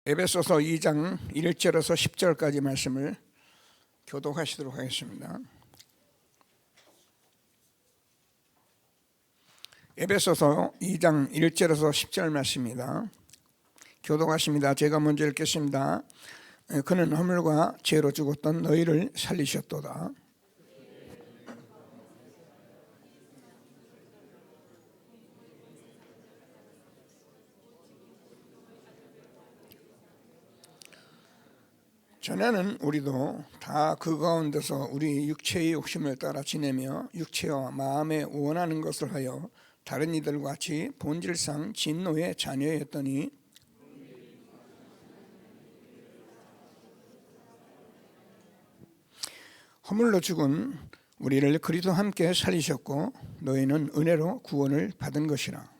에베소서 2장 1절에서 10절까지 말씀을 교독하시도록 하겠습니다. 에베소서 2장 1절에서 10절 말씀입니다. 교독하십니다. 제가 먼저 읽겠습니다. 그는 허물과 죄로 죽었던 너희를 살리셨도다. 전에는 우리도 다 그 가운데서 우리 육체의 욕심을 따라 지내며 육체와 마음에 원하는 것을 하여 다른 이들과 같이 본질상 진노의 자녀였더니 허물로 죽은 우리를 그리스도와 함께 살리셨고 너희는 은혜로 구원을 받은 것이라.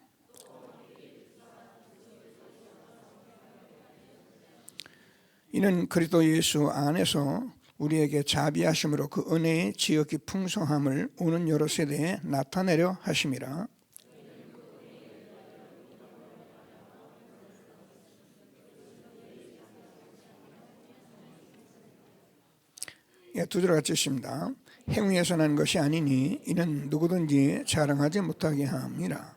이는 그리스도 예수 안에서 우리에게 자비하심으로 그 은혜의 지극히 풍성함을 오는 여러 세대에 나타내려 하심이라. 두 줄 같이 있습니다. 행위에서 난 것이 아니니 이는 누구든지 자랑하지 못하게 함이라.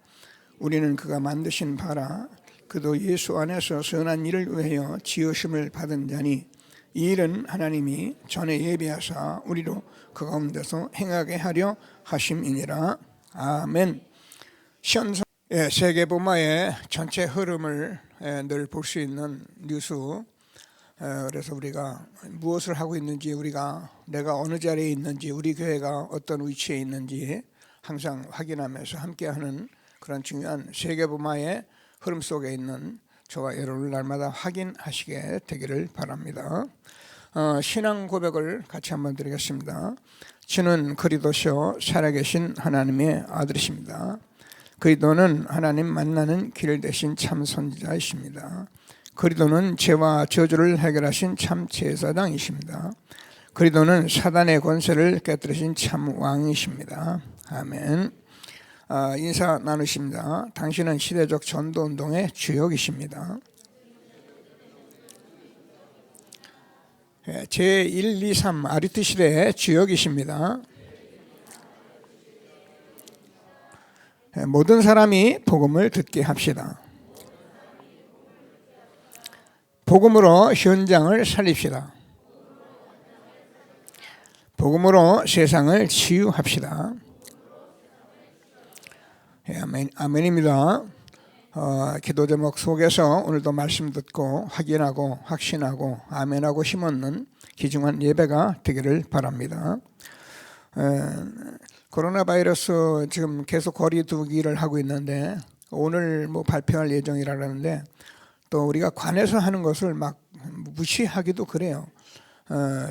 우리는 그가 만드신 바라 그도 예수 안에서 선한 일을 위하여 지으심을 받은 자니 이 일은 하나님이 전에 예비하사 우리로 그 가운데서 행하게 하려 하심이니라. 아멘. 시험선 세계 분야의 전체 흐름을 늘 볼 수 있는 뉴스. 그래서 우리가 무엇을 하고 있는지, 내가 어느 자리에 있는지, 우리 교회가 어떤 위치에 있는지 항상 확인하면서 함께하는 그런 중요한 세계 분야의 흐름 속에 있는 저와 여러분을 날마다 확인하시게 되기를 바랍니다. 신앙 고백을 같이 한번 드리겠습니다. 주는 그리스도시요 살아계신 하나님의 아들이십니다. 그리스도는 하나님 만나는 길 되신 참 선지자이십니다. 그리스도는 죄와 저주를 해결하신 참 제사장이십니다. 그리스도는 사단의 권세를 깨뜨리신 참 왕이십니다. 아멘. 인사 나누십니다. 당신은 시대적 전도운동의 주역이십니다. 제1, 2, 3 아리트 시대의 주역이십니다. 모든 사람이 복음을 듣게 합시다. 복음으로 현장을 살립시다. 복음으로 세상을 치유합시다. 아멘입니다. 기도 제목 속에서 오늘도 말씀 듣고 확인하고 확신하고 아멘하고 힘없는 귀중한 예배가 되기를 바랍니다. 코로나 바이러스 지금 계속 거리 두기를 하고 있는데 오늘 발표할 예정이라는데 또 우리가 관에서 하는 것을 막 무시하기도 그래요.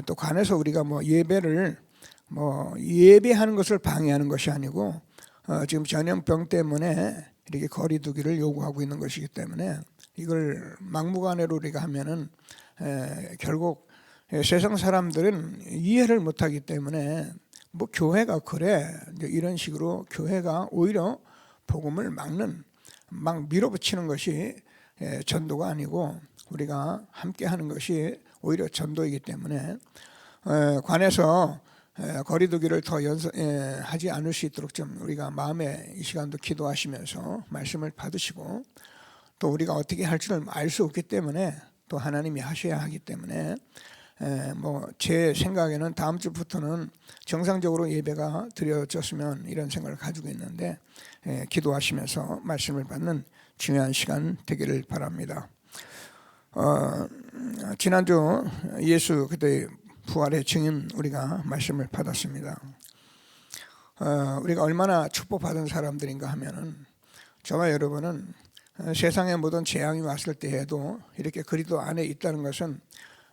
또 관에서 우리가 예배를 예배하는 것을 방해하는 것이 아니고 지금 전염병 때문에 이렇게 거리두기를 요구하고 있는 것이기 때문에 이걸 막무가내로 우리가 하면은 결국 세상 사람들은 이해를 못하기 때문에 교회가 그래 이런 식으로 교회가 오히려 복음을 막 밀어붙이는 것이 전도가 아니고 우리가 함께하는 것이 오히려 전도이기 때문에 관에서 거리두기를 더 하지 않을 수 있도록 좀 우리가 마음에 이 시간도 기도하시면서 말씀을 받으시고 또 우리가 어떻게 할 줄을 알 수 없기 때문에 또 하나님이 하셔야 하기 때문에 제 생각에는 다음 주부터는 정상적으로 예배가 드려졌으면 이런 생각을 가지고 있는데 기도하시면서 말씀을 받는 중요한 시간 되기를 바랍니다. 지난주 예수 그때 부활의 증인 우리가 말씀을 받았습니다. 우리가 얼마나 축복받은 사람들인가 하면은 저와 여러분은 세상의 모든 재앙이 왔을 때에도 이렇게 그리스도 안에 있다는 것은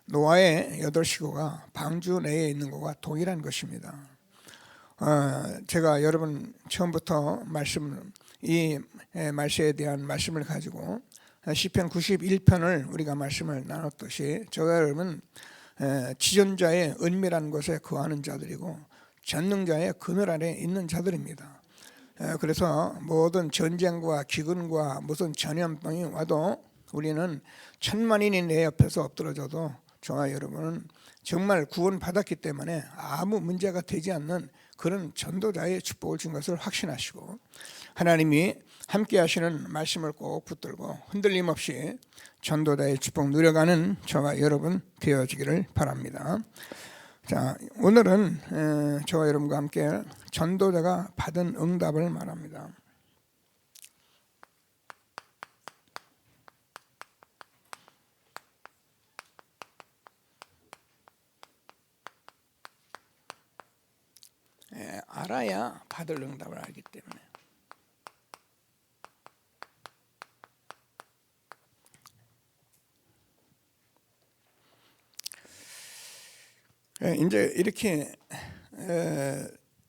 노아의 8식구가 방주 내에 있는 것과 동일한 것입니다. 제가 여러분 처음부터 이 말씀에 대한 말씀을 가지고 시편 91편을 우리가 말씀을 나눴듯이 저와 여러분 지존자의 은밀한 곳에 거하는 자들이고 전능자의 그늘 아래 있는 자들입니다. 그래서 모든 전쟁과 기근과 무슨 전염병이 와도 우리는 천만인이 내 옆에서 엎드러져도 저와 여러분은 정말 구원받았기 때문에 아무 문제가 되지 않는 그런 전도자의 축복을 준 것을 확신하시고, 하나님이 함께 하시는 말씀을 꼭 붙들고 흔들림 없이 전도자의 축복 누려가는 저와 여러분 되어지기를 바랍니다. 자, 오늘은 저와 여러분과 함께 전도자가 받은 응답을 말합니다. 알아야 받을 응답을 알기 때문에. 이제 이렇게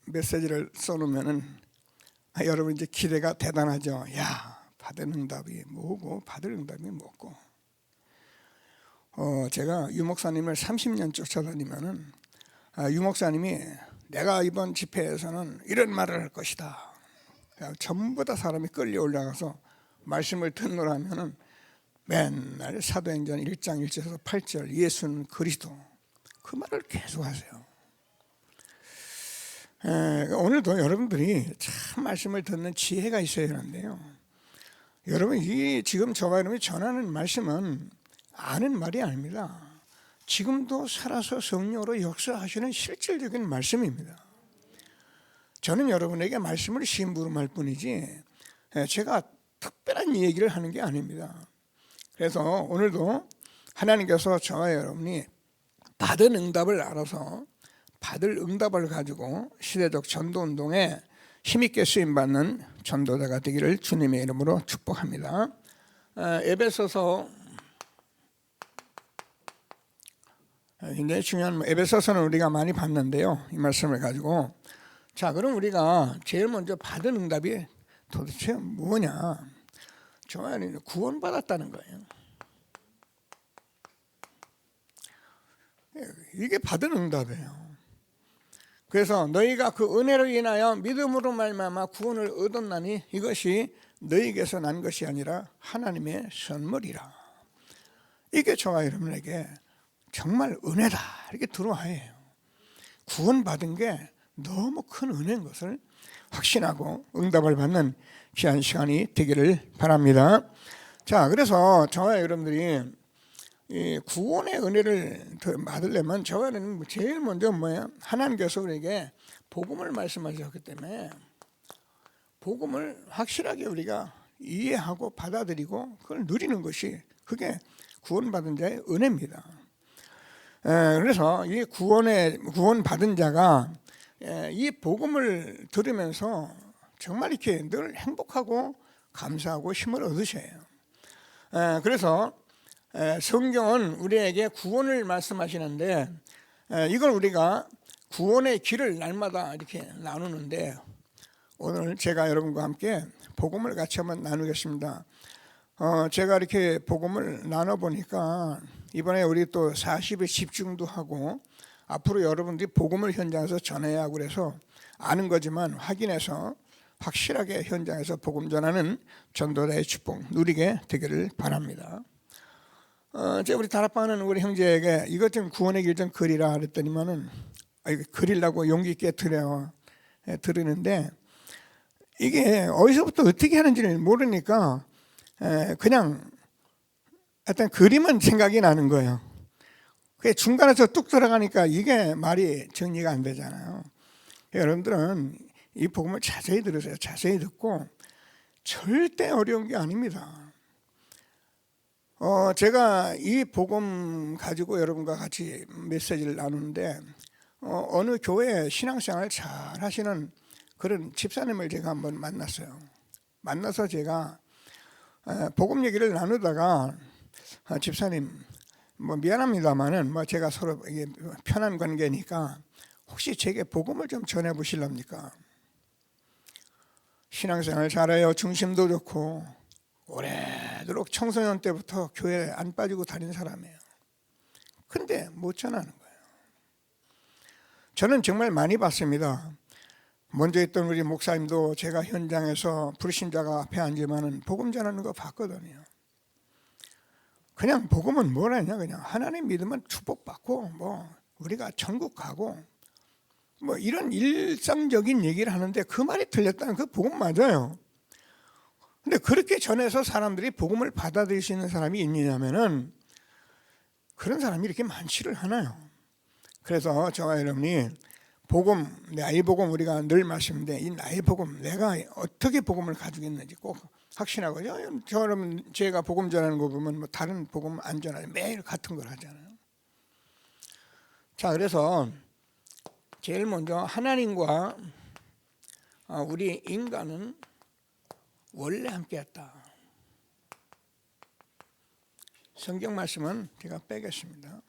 메시지를 써놓으면은 여러분 이제 기대가 대단하죠. 야, 받은 응답이 뭐고 받을 응답이 뭐고. 제가 유 목사님을 30년 쫓아다니면은 유 목사님이 내가 이번 집회에서는 이런 말을 할 것이다. 전부 다 사람이 끌려 올라가서 말씀을 듣노라면은 맨날 사도행전 1장 1절에서 8절 예수는 그리스도, 그 말을 계속 하세요. 오늘도 여러분들이 참 말씀을 듣는 지혜가 있어야 하는데요. 여러분, 이 지금 저와 여러분이 전하는 말씀은 아는 말이 아닙니다. 지금도 살아서 성령으로 역사하시는 실질적인 말씀입니다. 저는 여러분에게 말씀을 심부름할 뿐이지 제가 특별한 얘기를 하는 게 아닙니다. 그래서 오늘도 하나님께서 저와 여러분이 받은 응답을 알아서 받을 응답을 가지고 시대적 전도운동에 힘있게 쓰임받는 전도자가 되기를 주님의 이름으로 축복합니다. 에베소서, 굉장히 중요한 에베소서는 우리가 많이 봤는데요. 이 말씀을 가지고, 자, 그럼 우리가 제일 먼저 받은 응답이 도대체 뭐냐? 저는 구원받았다는 거예요. 이게 받은 응답이에요. 그래서 너희가 그 은혜로 인하여 믿음으로 말미암아 구원을 얻었나니 이것이 너희에게서 난 것이 아니라 하나님의 선물이라. 이게 저와 여러분에게 정말 은혜다 이렇게 들어와야 해요. 구원받은 게 너무 큰 은혜인 것을 확신하고 응답을 받는 귀한 시간이 되기를 바랍니다. 자, 그래서 저와 여러분들이 이 구원의 은혜를 받으려면 저와는 제일 먼저 뭐예요? 하나님께서 우리에게 복음을 말씀하셨기 때문에 복음을 확실하게 우리가 이해하고 받아들이고 그걸 누리는 것이, 그게 구원받은 자의 은혜입니다. 그래서 이 구원 받은 자가 이 복음을 들으면서 정말 이렇게 늘 행복하고 감사하고 힘을 얻으셔야 해요. 그래서 성경은 우리에게 구원을 말씀하시는데 이걸 우리가 구원의 길을 날마다 이렇게 나누는데, 오늘 제가 여러분과 함께 복음을 같이 한번 나누겠습니다. 제가 이렇게 복음을 나눠보니까 이번에 우리 또 40일 집중도 하고 앞으로 여러분들이 복음을 현장에서 전해야 하고 그래서 아는 거지만 확인해서 확실하게 현장에서 복음 전하는 전도자의 축복 누리게 되기를 바랍니다. 제가 우리 다락방하는 우리 형제에게 이것 좀 구원의 길 좀 그리라 그랬더니만은 그리려고 용기 있게 들으는데 이게 어디서부터 어떻게 하는지를 모르니까 그냥 일단 그림은 생각이 나는 거예요. 그게 중간에서 뚝 들어가니까 이게 말이 정리가 안 되잖아요. 여러분들은 이 복음을 자세히 들으세요. 자세히 듣고 절대 어려운 게 아닙니다. 제가 이 복음 가지고 여러분과 같이 메시지를 나누는데 어느 교회 신앙생활 잘 하시는 그런 집사님을 제가 한번 만났어요. 만나서 제가 복음 얘기를 나누다가 집사님 뭐 미안합니다만은 뭐 제가 서로 이게 편한 관계니까 혹시 제게 복음을 좀 전해 보실랍니까? 신앙생활 잘해요. 중심도 좋고 오래도록 청소년 때부터 교회 안 빠지고 다닌 사람이에요. 근데 못 전하는 거예요. 저는 정말 많이 봤습니다. 먼저 있던 우리 목사님도 제가 현장에서 불신자가 앞에 앉으면 복음 전하는 거 봤거든요. 그냥 복음은 뭐라냐, 그냥 하나님 믿으면 축복받고 뭐 우리가 천국 가고 뭐 이런 일상적인 얘기를 하는데 그 말이 틀렸다는, 그 복음 맞아요. 근데 그렇게 전해서 사람들이 복음을 받아들일 수 있는 사람이 있느냐면은 그런 사람이 이렇게 많지를 않아요. 그래서 저와 여러분이 복음, 나의 복음 우리가 늘 말씀인데 이 나의 복음, 내가 어떻게 복음을 가지고 있는지 꼭 확신하고요. 저 여러분 제가 복음 전하는 거 보면 뭐 다른 복음 안 전하요. 매일 같은 걸 하잖아요. 자, 그래서 제일 먼저 하나님과 우리 인간은 원래 함께했다. 성경 말씀은 제가 빼겠습니다.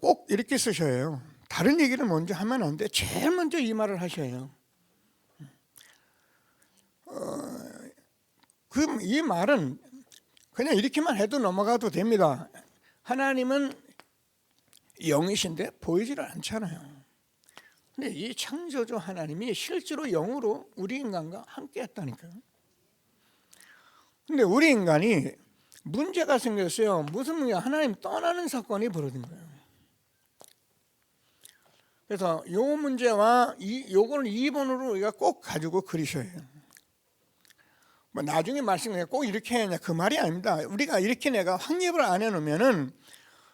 꼭 이렇게 쓰셔야 해요. 다른 얘기를 먼저 하면 안 돼. 제일 먼저 이 말을 하셔야 해요. 이 말은 그냥 이렇게만 해도 넘어가도 됩니다. 하나님은 영이신데 보이지를 않잖아요. 근데 이 창조주 하나님이 실제로 영으로 우리 인간과 함께 했다니까요. 근데 우리 인간이 문제가 생겼어요. 무슨 문제가? 하나님 떠나는 사건이 벌어진 거예요. 그래서 요 문제와 요걸 2번으로 우리가 꼭 가지고 그리셔야 해요. 뭐 나중에 말씀해 꼭 이렇게 해야 하냐, 그 말이 아닙니다. 우리가 이렇게 내가 확립을 안 해놓으면은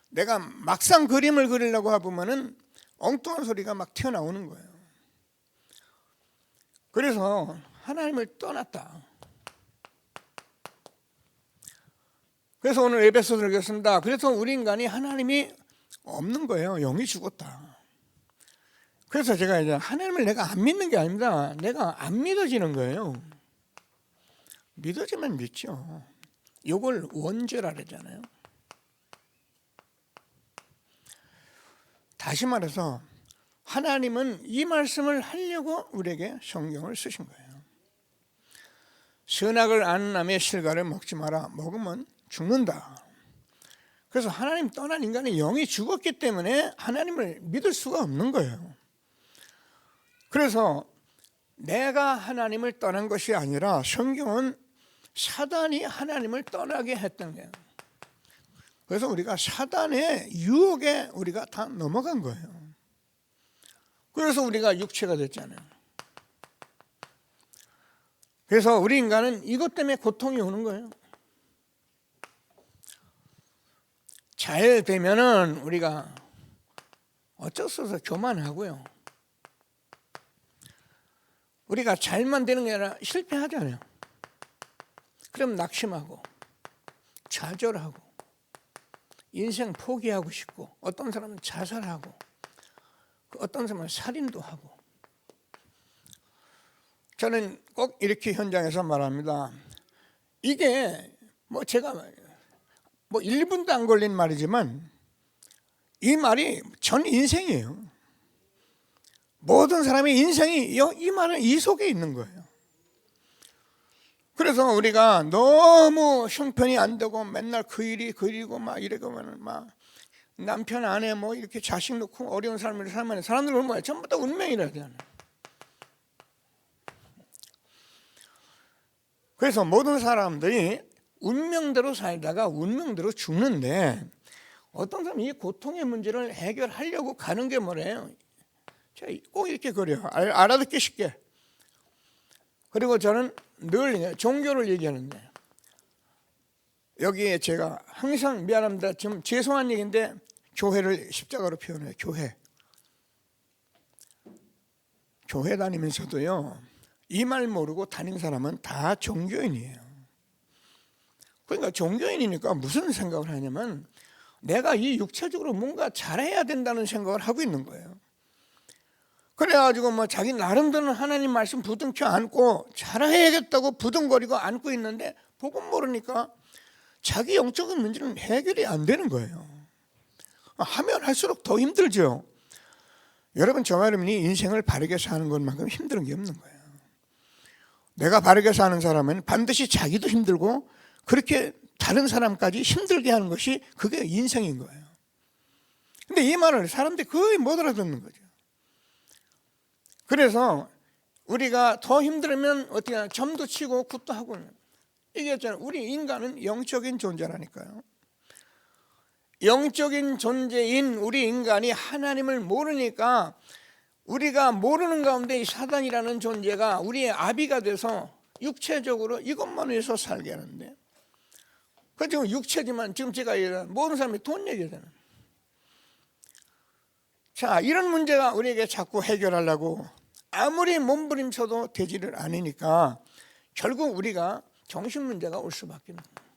내가 막상 그림을 그리려고 해보면은 엉뚱한 소리가 막 튀어나오는 거예요. 그래서 하나님을 떠났다. 그래서 오늘 에베소서를 읽었습니다. 그래서 우리 인간이 하나님이 없는 거예요. 영이 죽었다. 그래서 제가 이제 하나님을 내가 안 믿는 게 아닙니다. 내가 안 믿어지는 거예요. 믿어지면 믿죠. 이걸 원죄라 그러잖아요. 다시 말해서 하나님은 이 말씀을 하려고 우리에게 성경을 쓰신 거예요. 선악을 아는 남의 실과를 먹지 마라. 먹으면 죽는다. 그래서 하나님 떠난 인간의 영이 죽었기 때문에 하나님을 믿을 수가 없는 거예요. 그래서 내가 하나님을 떠난 것이 아니라 성경은 사단이 하나님을 떠나게 했던 거예요. 그래서 우리가 사단의 유혹에 우리가 다 넘어간 거예요. 그래서 우리가 육체가 됐잖아요. 그래서 우리 인간은 이것 때문에 고통이 오는 거예요. 잘 되면은 우리가 어쩔 수 없어 교만하고요. 우리가 잘만 되는 게 아니라 실패하잖아요. 그럼 낙심하고 좌절하고 인생 포기하고 싶고, 어떤 사람은 자살하고, 어떤 사람은 살인도 하고. 저는 꼭 이렇게 현장에서 말합니다. 이게 뭐 제가 뭐 1분도 안 걸린 말이지만 이 말이 전 인생이에요. 모든 사람의 인생이 이 말은 이 속에 있는 거예요. 그래서 우리가 너무 형편이 안 되고 맨날 그 일이 그리고 막 이러고는 막 남편 아내 뭐 이렇게 자식 놓고 어려운 삶을 살면 사람들은 뭐야? 전부 다 운명이라잖아요. 그래서 모든 사람들이 운명대로 살다가 운명대로 죽는데, 어떤 사람이 이 고통의 문제를 해결하려고 가는 게 뭐래요? 제가 꼭 이렇게 그려요. 알아듣기 쉽게. 그리고 저는 늘 종교를 얘기하는데, 여기에 제가 항상 미안합니다. 좀 죄송한 얘기인데 교회를 십자가로 표현해요. 교회 다니면서도요, 이 말 모르고 다닌 사람은 다 종교인이에요. 그러니까 종교인이니까 무슨 생각을 하냐면 내가 이 육체적으로 뭔가 잘해야 된다는 생각을 하고 있는 거예요. 그래가지고 뭐 자기 나름대로 하나님 말씀 부둥켜 안고 잘해야겠다고 부둥거리고 안고 있는데, 복음 모르니까 자기 영적인 문제는 해결이 안 되는 거예요. 하면 할수록 더 힘들죠. 여러분, 저와 여러분이 인생을 바르게 사는 것만큼 힘든 게 없는 거예요. 내가 바르게 사는 사람은 반드시 자기도 힘들고 그렇게 다른 사람까지 힘들게 하는 것이 그게 인생인 거예요. 근데 이 말을 사람들이 거의 못 알아듣는 거죠. 그래서 우리가 더 힘들면 어떻게 하냐, 점도 치고 굿도 하고 얘기했잖아요. 우리 인간은 영적인 존재라니까요. 영적인 존재인 우리 인간이 하나님을 모르니까 우리가 모르는 가운데 이 사단이라는 존재가 우리의 아비가 돼서 육체적으로 이것만 위해서 살게 하는데, 그 지금 육체지만 지금 제가 얘기하는 모든 사람이 돈 얘기하잖아요. 자, 이런 문제가 우리에게 자꾸 해결하려고 아무리 몸부림쳐도 되지를 않으니까 결국 우리가 정신 문제가 올 수밖에 없는 거예요.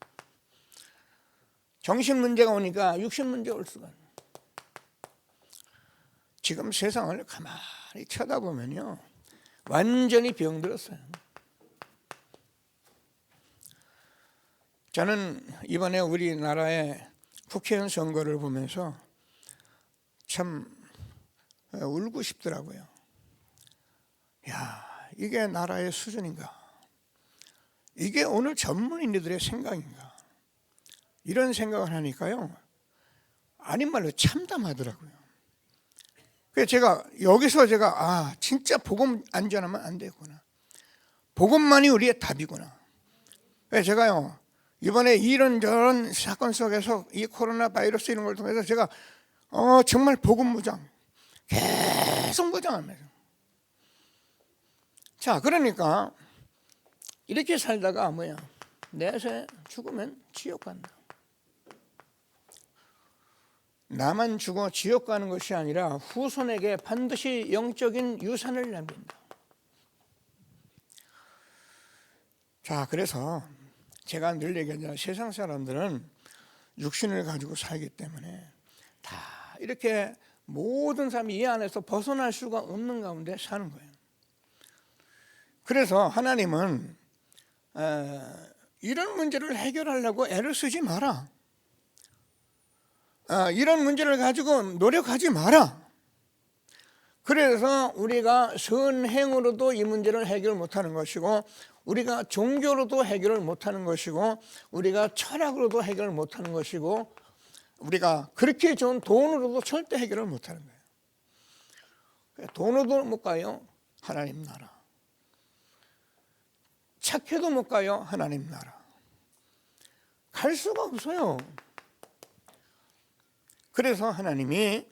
정신 문제가 오니까 육신 문제가 올 수가 없는 거예요. 지금 세상을 가만히 쳐다보면요, 완전히 병들었어요. 저는 이번에 우리나라의 국회의원 선거를 보면서 참 울고 싶더라고요. 야, 이게 나라의 수준인가? 이게 오늘 전문인들의 생각인가? 이런 생각을 하니까요, 아닌 말로 참담하더라고요. 그래서 제가 여기서 진짜 복음 안 전하면 안 되구나. 복음만이 우리의 답이구나. 그래서 제가요, 이번에 이런저런 사건 속에서 이 코로나 바이러스 이런 걸 통해서 제가 정말 복음 무장 계속 무장합니다. 자, 그러니까 이렇게 살다가 뭐야, 내세 죽으면 지옥 간다. 나만 죽어 지옥 가는 것이 아니라 후손에게 반드시 영적인 유산을 남긴다. 자, 그래서 제가 늘 얘기하잖아요. 세상 사람들은 육신을 가지고 살기 때문에 다 이렇게 모든 사람이 이 안에서 벗어날 수가 없는 가운데 사는 거예요. 그래서 하나님은 이런 문제를 해결하려고 애를 쓰지 마라. 이런 문제를 가지고 노력하지 마라. 그래서 우리가 선행으로도 이 문제를 해결 못하는 것이고, 우리가 종교로도 해결을 못하는 것이고, 우리가 철학으로도 해결을 못하는 것이고, 우리가 그렇게 좋은 돈으로도 절대 해결을 못하는 거예요. 돈으로도 못 가요, 하나님 나라. 착해도 못 가요, 하나님 나라. 갈 수가 없어요. 그래서 하나님이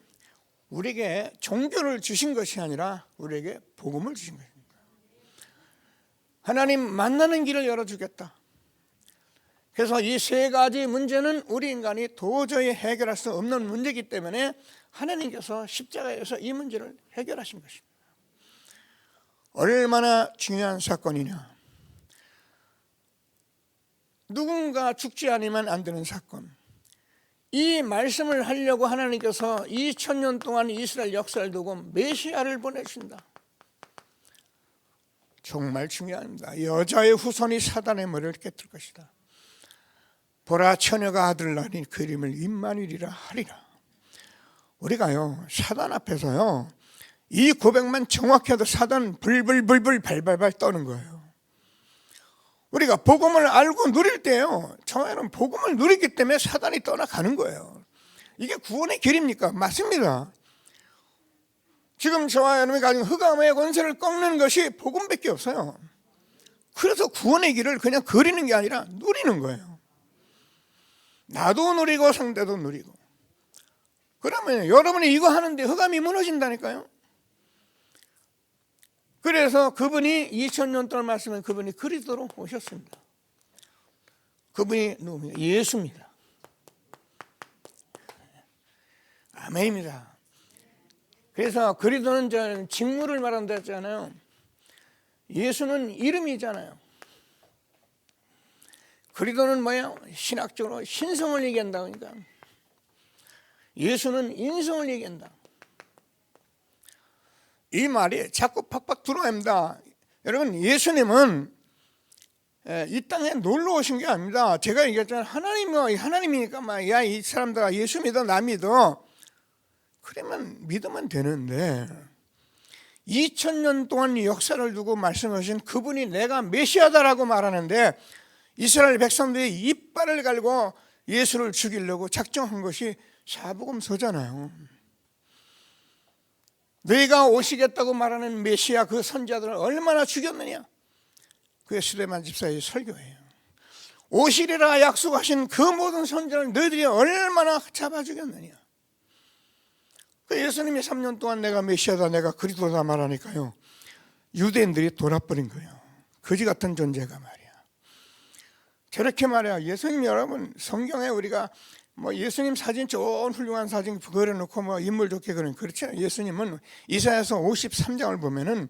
우리에게 종교를 주신 것이 아니라 우리에게 복음을 주신 것입니다. 하나님 만나는 길을 열어주겠다. 그래서 이 세 가지 문제는 우리 인간이 도저히 해결할 수 없는 문제이기 때문에 하나님께서 십자가에서 이 문제를 해결하신 것입니다. 얼마나 중요한 사건이냐. 누군가 죽지 않으면 안 되는 사건. 이 말씀을 하려고 하나님께서 2000년 동안 이스라엘 역사를 두고 메시아를 보내신다. 정말 중요합니다. 여자의 후손이 사단의 머리를 깨뜨릴 것이다. 보라, 처녀가 아들을 낳으니 그 이름을 임마누엘이라 하리라. 우리가요, 사단 앞에서요, 이 고백만 정확히 해도 사단 불불불불 발발발 떠는 거예요. 우리가 복음을 알고 누릴 때요, 저희는 복음을 누리기 때문에 사단이 떠나가는 거예요. 이게 구원의 길입니까? 맞습니다. 지금 저와 여러분이 가진 흑암의 권세를 꺾는 것이 복음밖에 없어요. 그래서 구원의 길을 그냥 그리는 게 아니라 누리는 거예요. 나도 누리고 상대도 누리고. 그러면 여러분이 이거 하는데 흑암이 무너진다니까요. 그래서 그분이 2000년 동안 말씀은 그분이 그리스도로 오셨습니다. 그분이 누굽니까? 예수입니다. 아멘입니다. 그래서 그리스도는 저는 직무를 말한다 했잖아요. 예수는 이름이잖아요. 그리스도는 뭐야? 신학적으로 신성을 얘기한다. 그러니까 예수는 인성을 얘기한다. 이 말이 자꾸 팍팍 들어옵니다. 여러분, 예수님은 이 땅에 놀러 오신 게 아닙니다. 제가 얘기했잖아요. 하나님이니까 야, 이 사람들아 예수 믿어, 나 믿어. 그러면 믿으면 되는데 2000년 동안 역사를 두고 말씀하신 그분이 내가 메시아다라고 말하는데 이스라엘 백성들이 이빨을 갈고 예수를 죽이려고 작정한 것이 사복음서잖아요. 너희가 오시겠다고 말하는 메시아 그 선자들을 얼마나 죽였느냐. 그게 스데반 집사의 설교예요. 오시리라 약속하신 그 모든 선지자를 너희들이 얼마나 잡아주겠느냐. 예수님이 3년 동안 내가 메시아다, 내가 그리스도다 말하니까요, 유대인들이 돌아버린 거예요. 거지 같은 존재가 말이야. 저렇게 말이야. 예수님, 여러분, 성경에 우리가 뭐 예수님 사진 좋은 훌륭한 사진 그려놓고 뭐 인물 좋게 그런, 그렇지 않아요. 예수님은 이사야서 53장을 보면은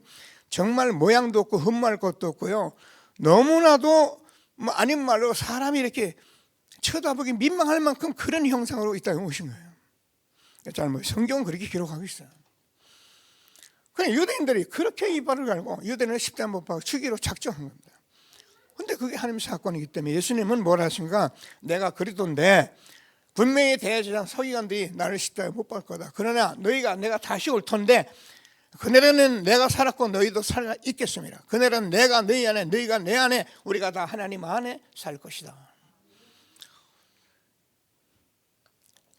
정말 모양도 없고 흠모할 것도 없고요, 너무나도 뭐 아닌 말로 사람이 이렇게 쳐다보기 민망할 만큼 그런 형상으로 이 땅에 오신 거예요. 뭐 성경은 그렇게 기록하고 있어요. 그냥 유대인들이 그렇게 이발을 갈고 유대인을 십자가 못 박아 죽이로 작정한 겁니다. 근데 그게 하나님의 사건이기 때문에 예수님은 뭐라 하십니까? 내가 그리스도인데 분명히 대제사장 서기관들이 나를 십자가에 못 박을 거다. 그러나 내가 다시 올 텐데 그날에는 내가 살았고 너희도 살아 있겠습니다. 그날은 내가 너희 안에, 너희가 내 안에, 우리가 다 하나님 안에 살 것이다.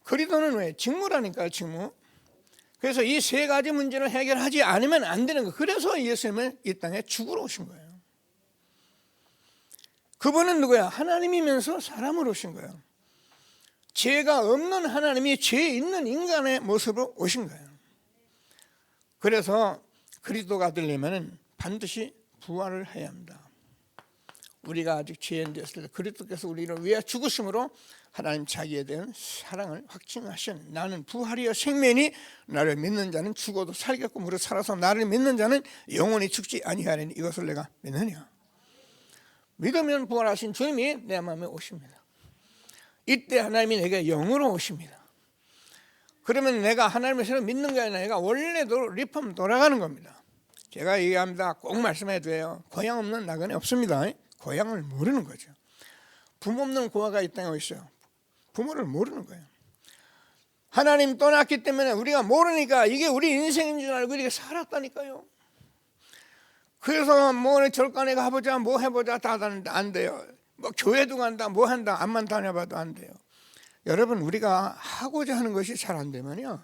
그리스도는 왜? 직무라니까요, 직무. 그래서 이 세 가지 문제를 해결하지 않으면 안 되는 거예요. 그래서 예수님은 이 땅에 죽으러 오신 거예요. 그분은 누구야? 하나님이면서 사람으로 오신 거예요. 죄가 없는 하나님이 죄 있는 인간의 모습으로 오신 거예요. 그래서 그리스도가 되려면 반드시 부활을 해야 합니다. 우리가 아직 죄인 되었을 때 그리스도께서 우리를 위해 죽으심으로 하나님 자기에 대한 사랑을 확증하신, 나는 부활이여 생명이니 나를 믿는 자는 죽어도 살겠고 무릇 살아서 나를 믿는 자는 영원히 죽지 아니하리니 이것을 내가 믿느냐. 믿으면 부활하신 주님이 내 마음에 오십니다. 이때 하나님이 내게 영으로 오십니다. 그러면 내가 하나님의 신을 믿는 게 아니라 내가 원래도 리폼 돌아가는 겁니다. 제가 얘기합니다. 꼭 말씀해 줘요. 고향 없는 나그네 없습니다. 고향을 모르는 거죠. 부모 없는 고아가 이 땅에 있어요. 부모를 모르는 거예요. 하나님 떠났기 때문에 우리가 모르니까 이게 우리 인생인 줄 알고 이렇게 살았다니까요. 그래서 뭐 절간에 가보자, 뭐 해보자 다 하는데 안 돼요. 뭐 교회도 간다, 뭐 한다, 암만 다녀봐도 안 돼요. 여러분, 우리가 하고자 하는 것이 잘 안 되면요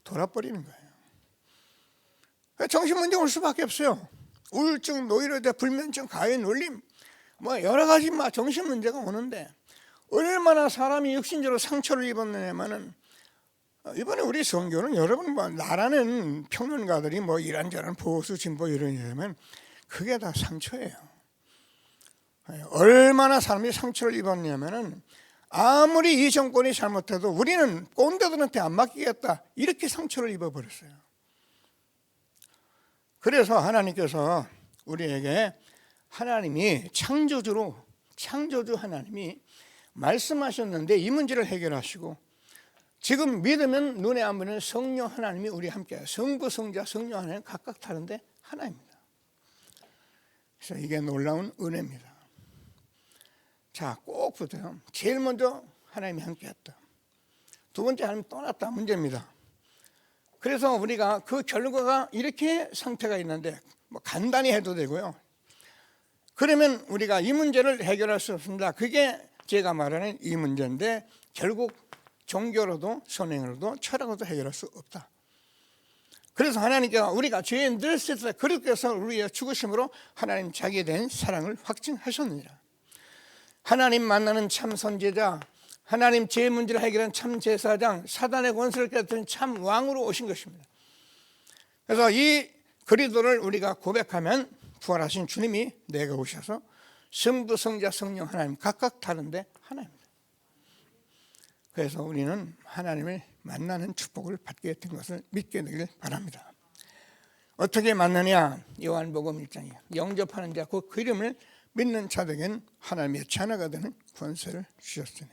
돌아버리는 거예요. 정신문제 올 수밖에 없어요. 우울증, 노이로제, 불면증, 가해 눌림, 뭐 여러 가지 막 정신문제가 오는데 얼마나 사람이 육신적으로 상처를 입었느냐면은, 이번에 우리 선교는 여러분 뭐 나라는 평론가들이 뭐 이런저런 보수 진보 이러냐면 그게 다 상처예요. 얼마나 사람이 상처를 입었냐면은 아무리 이 정권이 잘못해도 우리는 꼰대들한테 안 맡기겠다 이렇게 상처를 입어버렸어요. 그래서 하나님께서 우리에게, 하나님이 창조주 하나님이 말씀하셨는데 이 문제를 해결하시고, 지금 믿으면 눈에 안 보이는 성령 하나님이 우리 함께해요. 성부, 성자, 성령 하나님 각각 다른데 하나입니다. 그래서 이게 놀라운 은혜입니다. 자, 꼭 보세요. 제일 먼저 하나님이 함께했다. 두 번째, 하나님 떠났다 문제입니다. 그래서 우리가 그 결과가 이렇게 상태가 있는데 뭐 간단히 해도 되고요. 그러면 우리가 이 문제를 해결할 수 없습니다. 그게 제가 말하는 이 문제인데 결국 종교로도 선행으로도 철학으로도 해결할 수 없다. 그래서 하나님께서 우리가 죄인 되었을 때 그리스도께서 우리의 죽으심으로 하나님 자기에 대한 사랑을 확증하셨느니라. 하나님 만나는 참 선지자, 하나님 죄 문제를 해결한 참 제사장, 사단의 권세를 깨뜨린 참 왕으로 오신 것입니다. 그래서 이 그리스도를 우리가 고백하면 부활하신 주님이 내게 오셔서 성부, 성자, 성령 하나님 각각 다른데 하나입니다. 그래서 우리는 하나님을 만나는 축복을 받게 된 것을 믿게 되길 바랍니다. 어떻게 만나냐? 요한복음 1장이에요. 영접하는 자, 그 이름을 믿는 자들에게는 하나님의 자녀가 되는 권세를 주셨으니.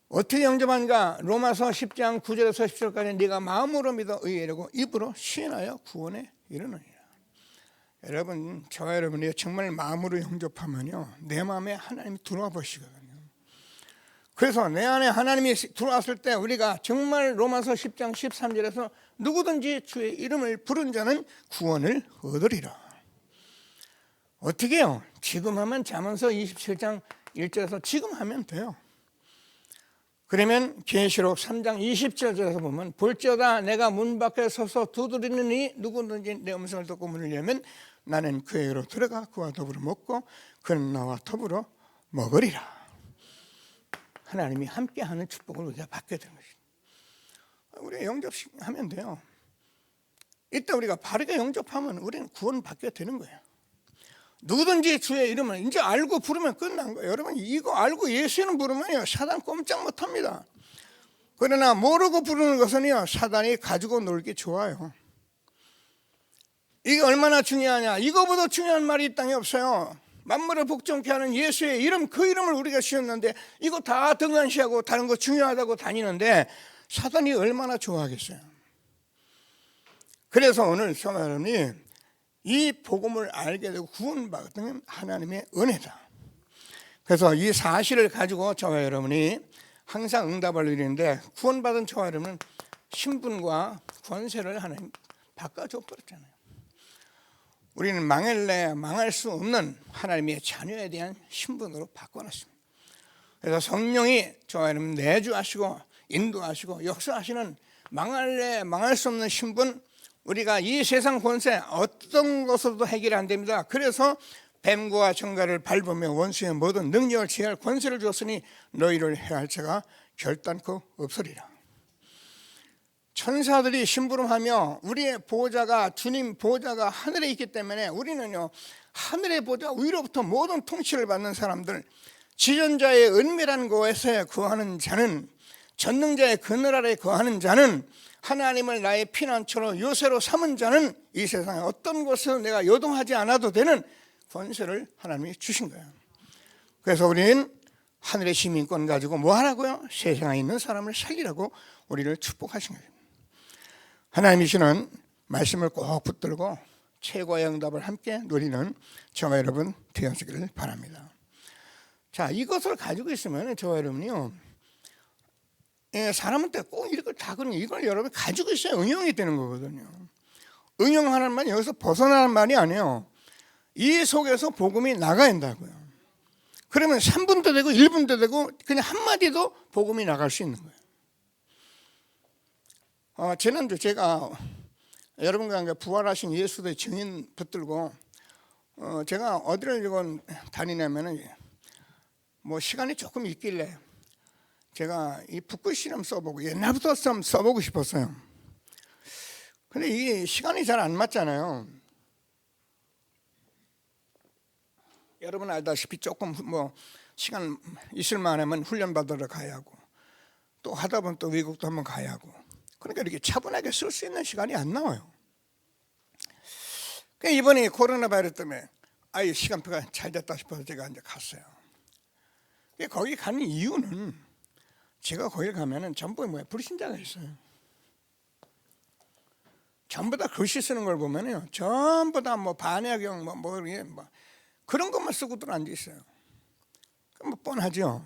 어떻게 영접하는가? 로마서 10장 9절에서 10절까지 네가 마음으로 믿어 의에 이르고 입으로 시인하여 구원에 이르느니라. 여러분, 저와 여러분이 정말 마음으로 영접하면요 내 마음에 하나님이 들어와 보시거든요. 그래서 내 안에 하나님이 들어왔을 때 우리가 정말 로마서 10장 13절에서 누구든지 주의 이름을 부른 자는 구원을 얻으리라. 어떻게 해요? 지금 하면 잠언서 27장 1절에서 지금 하면 돼요. 그러면 계시록 3장 27절에서 보면 볼지어다 내가 문 밖에 서서 두드리느니 누구든지 내 음성을 듣고 문을 열면 나는 그에게로 들어가 그와 더불어 먹고 그는 나와 더불어 먹으리라. 하나님이 함께하는 축복을 우리가 받게 되는 것입니다. 우리가 영접하면 돼요. 일단 우리가 바르게 영접하면 우리는 구원받게 되는 거예요. 누구든지 주의 이름을 이제 알고 부르면 끝난 거예요. 여러분 이거 알고 예수 이름 부르면요 사단 꼼짝 못합니다. 그러나 모르고 부르는 것은요 사단이 가지고 놀기 좋아요. 이게 얼마나 중요하냐. 이거보다 중요한 말이 이 땅에 없어요. 만물을 복종케 하는 예수의 이름, 그 이름을 우리가 씌웠는데 이거 다 등한시하고 다른 거 중요하다고 다니는데 사단이 얼마나 좋아하겠어요. 그래서 오늘 성도 여러분이 이 복음을 알게 되고 구원받은 하나님의 은혜다. 그래서 이 사실을 가지고 저와 여러분이 항상 응답을 드리는데 구원받은 저와 여러분은 신분과 권세를 하나님 바꿔줘 버렸잖아요. 우리는 망할래 망할 수 없는 하나님의 자녀에 대한 신분으로 바꿔놨습니다. 그래서 성령이 저와 여러분 내주하시고 인도하시고 역사하시는 망할래 망할 수 없는 신분, 우리가 이 세상 권세 어떤 것으로도 해결이 안 됩니다. 그래서 뱀과 정갈을 밟으며 원수의 모든 능력을 취할 권세를 주었으니 너희를 해할 자가 결단코 없으리라. 천사들이 심부름하며 우리의 보호자가 주님 보호자가 하늘에 있기 때문에 우리는요 하늘의 보호자 위로부터 모든 통치를 받는 사람들, 지존자의 은밀한 곳에 거하는 자는, 전능자의 그늘 아래 거하는 자는, 하나님을 나의 피난처로 요새로 삼은 자는 이 세상에 어떤 곳에서 내가 요동하지 않아도 되는 권세를 하나님이 주신 거예요. 그래서 우리는 하늘의 시민권 가지고 뭐 하라고요? 세상에 있는 사람을 살리라고 우리를 축복하신 거예요. 하나님이시는 말씀을 꼭 붙들고 최고의 응답을 함께 누리는 저와 여러분 되어지기를 바랍니다. 자, 이것을 가지고 있으면 저와 여러분이요, 사람한테 꼭 이걸 다 그런 이걸 여러분 가지고 있어야 응용이 되는 거거든요. 응용하는 말이 여기서 벗어나는 말이 아니에요. 이 속에서 복음이 나가야 한다고요. 그러면 3분도 되고 1분도 되고 그냥 한마디도 복음이 나갈 수 있는 거예요. 지난주 제가 여러분과 함께 부활하신 예수의 증인 붙들고 제가 어디를 이건 다니냐면은 뭐 시간이 조금 있길래 제가 이 북글 실험 써보고 옛날부터 좀 써보고 싶었어요. 근데 이게 시간이 잘 안 맞잖아요. 여러분 알다시피 조금 뭐 시간 있을 만하면 훈련 받으러 가야 하고 또 하다 보면 또 외국도 한번 가야 하고 그러니까 이렇게 차분하게 쓸 수 있는 시간이 안 나와요. 그러니까 이번에 코로나 바이러스 때문에 아예 시간표가 잘 됐다 싶어서 제가 이제 갔어요. 거기 가는 이유는 제가 거기 가면은 전부 뭐야 불신자가 있어요. 전부 다 글씨 쓰는 걸 보면요, 전부 다 뭐 반야경 뭐 그런 것만 쓰고들 앉아 있어요. 그럼 뭐 뻔하죠.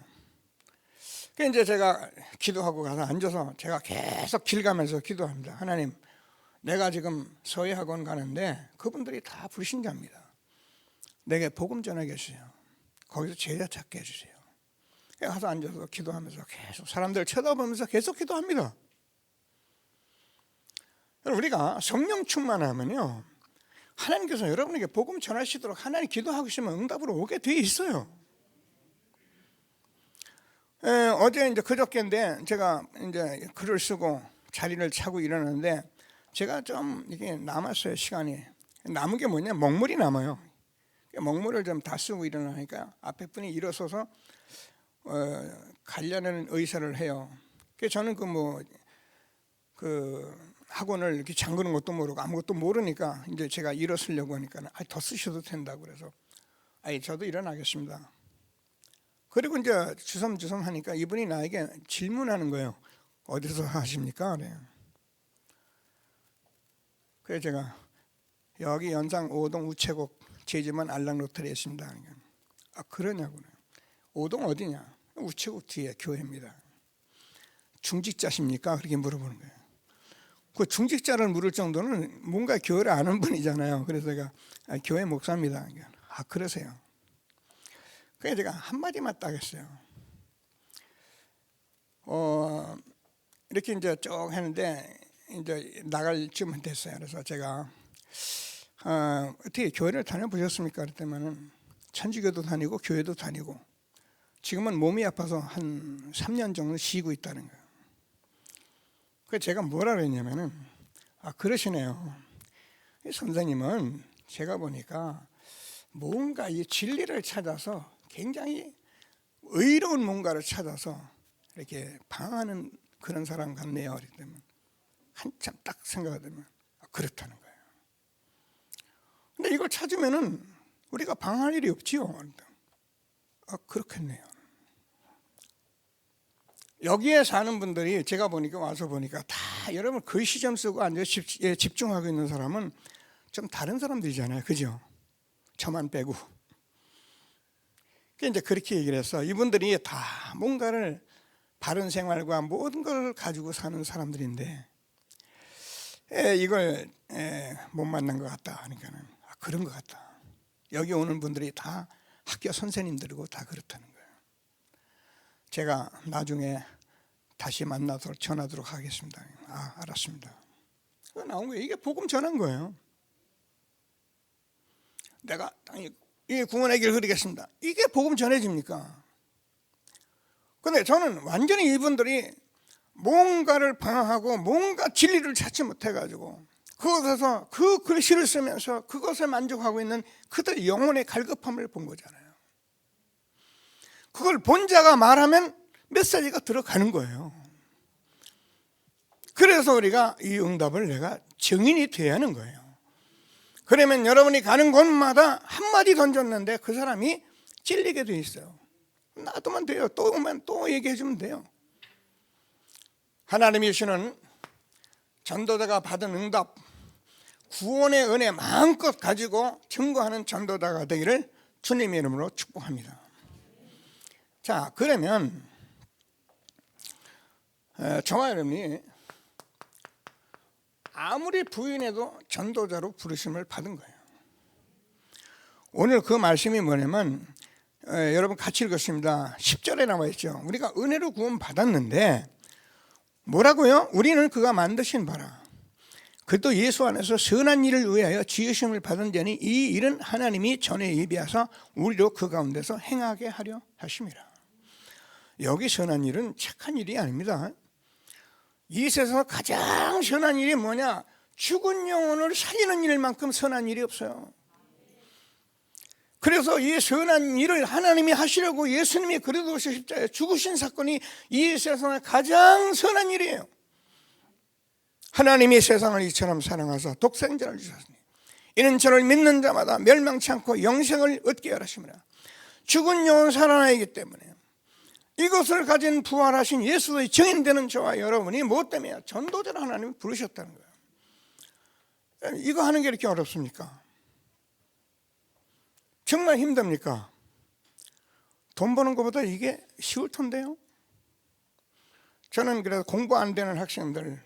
그래서 이제 제가 기도하고 가서 앉아서 제가 계속 길 가면서 기도합니다. 하나님, 내가 지금 서예학원 가는데 그분들이 다 불신자입니다. 내게 복음 전하게 해주세요. 거기서 제자 찾게 해주세요. 가서 앉아서 기도하면서 계속 사람들 쳐다보면서 계속 기도합니다. 우리가 성령 충만하면요, 하나님께서 여러분에게 복음 전하시도록 하나님 기도하고 있으면 응답으로 오게 돼 있어요. 어제 이제 그저께인데 제가 이제 글을 쓰고 자리를 차고 일어났는데 제가 좀 이게 남았어요. 시간이 남은 게 뭐냐, 먹물이 남아요. 먹물을 좀 다 쓰고 일어나니까 앞에 분이 일어서서 가려는 의사를 해요. 그래서 저는 그 학원을 이렇게 잠그는 것도 모르고 아무것도 모르니까 이제 제가 일어서려고 하니까 더 쓰셔도 된다고 그래서 저도 일어나겠습니다. 그리고 이제 주섬주섬 하니까 이분이 나에게 질문하는 거예요. 어디서 하십니까? 그래요. 그래서 제가 여기 연상 5동 우체국 제지만 알랑로터리에 있습니다. 그러니까, 그러냐고요. 5동 어디냐? 우체국 뒤에 교회입니다. 중직자십니까? 그렇게 물어보는 거예요. 그 중직자를 물을 정도는 뭔가 교회를 아는 분이잖아요. 그래서 제가 교회 목사입니다. 그러니까, 그러세요. 그래서 제가 한마디만 딱 했어요. 이렇게 이제 쭉 했는데 이제 나갈 쯤 됐어요. 그래서 제가 어떻게 교회를 다녀보셨습니까? 그랬더니 천주교도 다니고 교회도 다니고 지금은 몸이 아파서 한 3년 정도 쉬고 있다는 거예요. 그래서 제가 뭐라 그랬냐면은 그러시네요. 선생님은 제가 보니까 뭔가 이 진리를 찾아서 굉장히 의로운 뭔가를 찾아서 이렇게 방황하는 그런 사람 같네요. 그랬더니 한참 딱 생각하면 그렇다는 거예요. 근데 이걸 찾으면은 우리가 방황할 일이 없지요. 그렇겠네요. 여기에 사는 분들이 제가 보니까 와서 보니까 다 여러분 글씨 좀 쓰고 앉아 집중하고 있는 사람은 좀 다른 사람들이잖아요. 그죠? 저만 빼고. 이제 그렇게 얘기를 했어. 이분들이 다 뭔가를 바른 생활과 모든 걸 가지고 사는 사람들인데 이걸 못 만난 것 같다 하니까는 그런 것 같다. 여기 오는 분들이 다 학교 선생님들이고 다 그렇다는 거예요. 제가 나중에 다시 만나서 전하도록 하겠습니다. 알았습니다. 나온 거예요. 이게 복음 전한 거예요. 내가 이 구원의 길 흐리겠습니다. 이게 복음 전해집니까? 근데 저는 완전히 이분들이 뭔가를 방황하고 뭔가 진리를 찾지 못해가지고 그것에서 그 글씨를 쓰면서 그것에 만족하고 있는 그들 영혼의 갈급함을 본 거잖아요. 그걸 본 자가 말하면 메시지가 들어가는 거예요. 그래서 우리가 이 응답을 내가 증인이 돼야 하는 거예요. 그러면 여러분이 가는 곳마다 한마디 던졌는데 그 사람이 찔리게 돼 있어요. 놔두면 돼요. 또 오면 또 얘기해 주면 돼요. 하나님이 주시는 전도자가 받은 응답, 구원의 은혜 마음껏 가지고 증거하는 전도자가 되기를 주님의 이름으로 축복합니다. 자, 그러면 저와 여러분이 아무리 부인해도 전도자로 부르심을 받은 거예요. 오늘 그 말씀이 뭐냐면 여러분 같이 읽었습니다. 10절에 나와 있죠. 우리가 은혜로 구원 받았는데 뭐라고요? 우리는 그가 만드신 바라 그도 예수 안에서 선한 일을 위하여 지으심을 받은 자니 이 일은 하나님이 전에 예비하사 우리로 그 가운데서 행하게 하려 하심이라. 여기 선한 일은 착한 일이 아닙니다. 이 세상에서 가장 선한 일이 뭐냐? 죽은 영혼을 살리는 일만큼 선한 일이 없어요. 그래서 이 선한 일을 하나님이 하시려고 예수님이 그리스도의 십자가에 죽으신 사건이 이 세상의 가장 선한 일이에요. 하나님이 세상을 이처럼 사랑하사 독생자를 주셨으니 이는 저를 믿는 자마다 멸망치 않고 영생을 얻게 하심이라. 죽은 영혼 살아나기 때문에 이것을 가진 부활하신 예수의 증인되는 저와 여러분이 무엇 때문에 전도자를 하나님이 부르셨다는 거예요. 이거 하는 게 이렇게 어렵습니까? 정말 힘듭니까? 돈 버는 것보다 이게 쉬울 텐데요. 저는 그래서 공부 안 되는 학생들,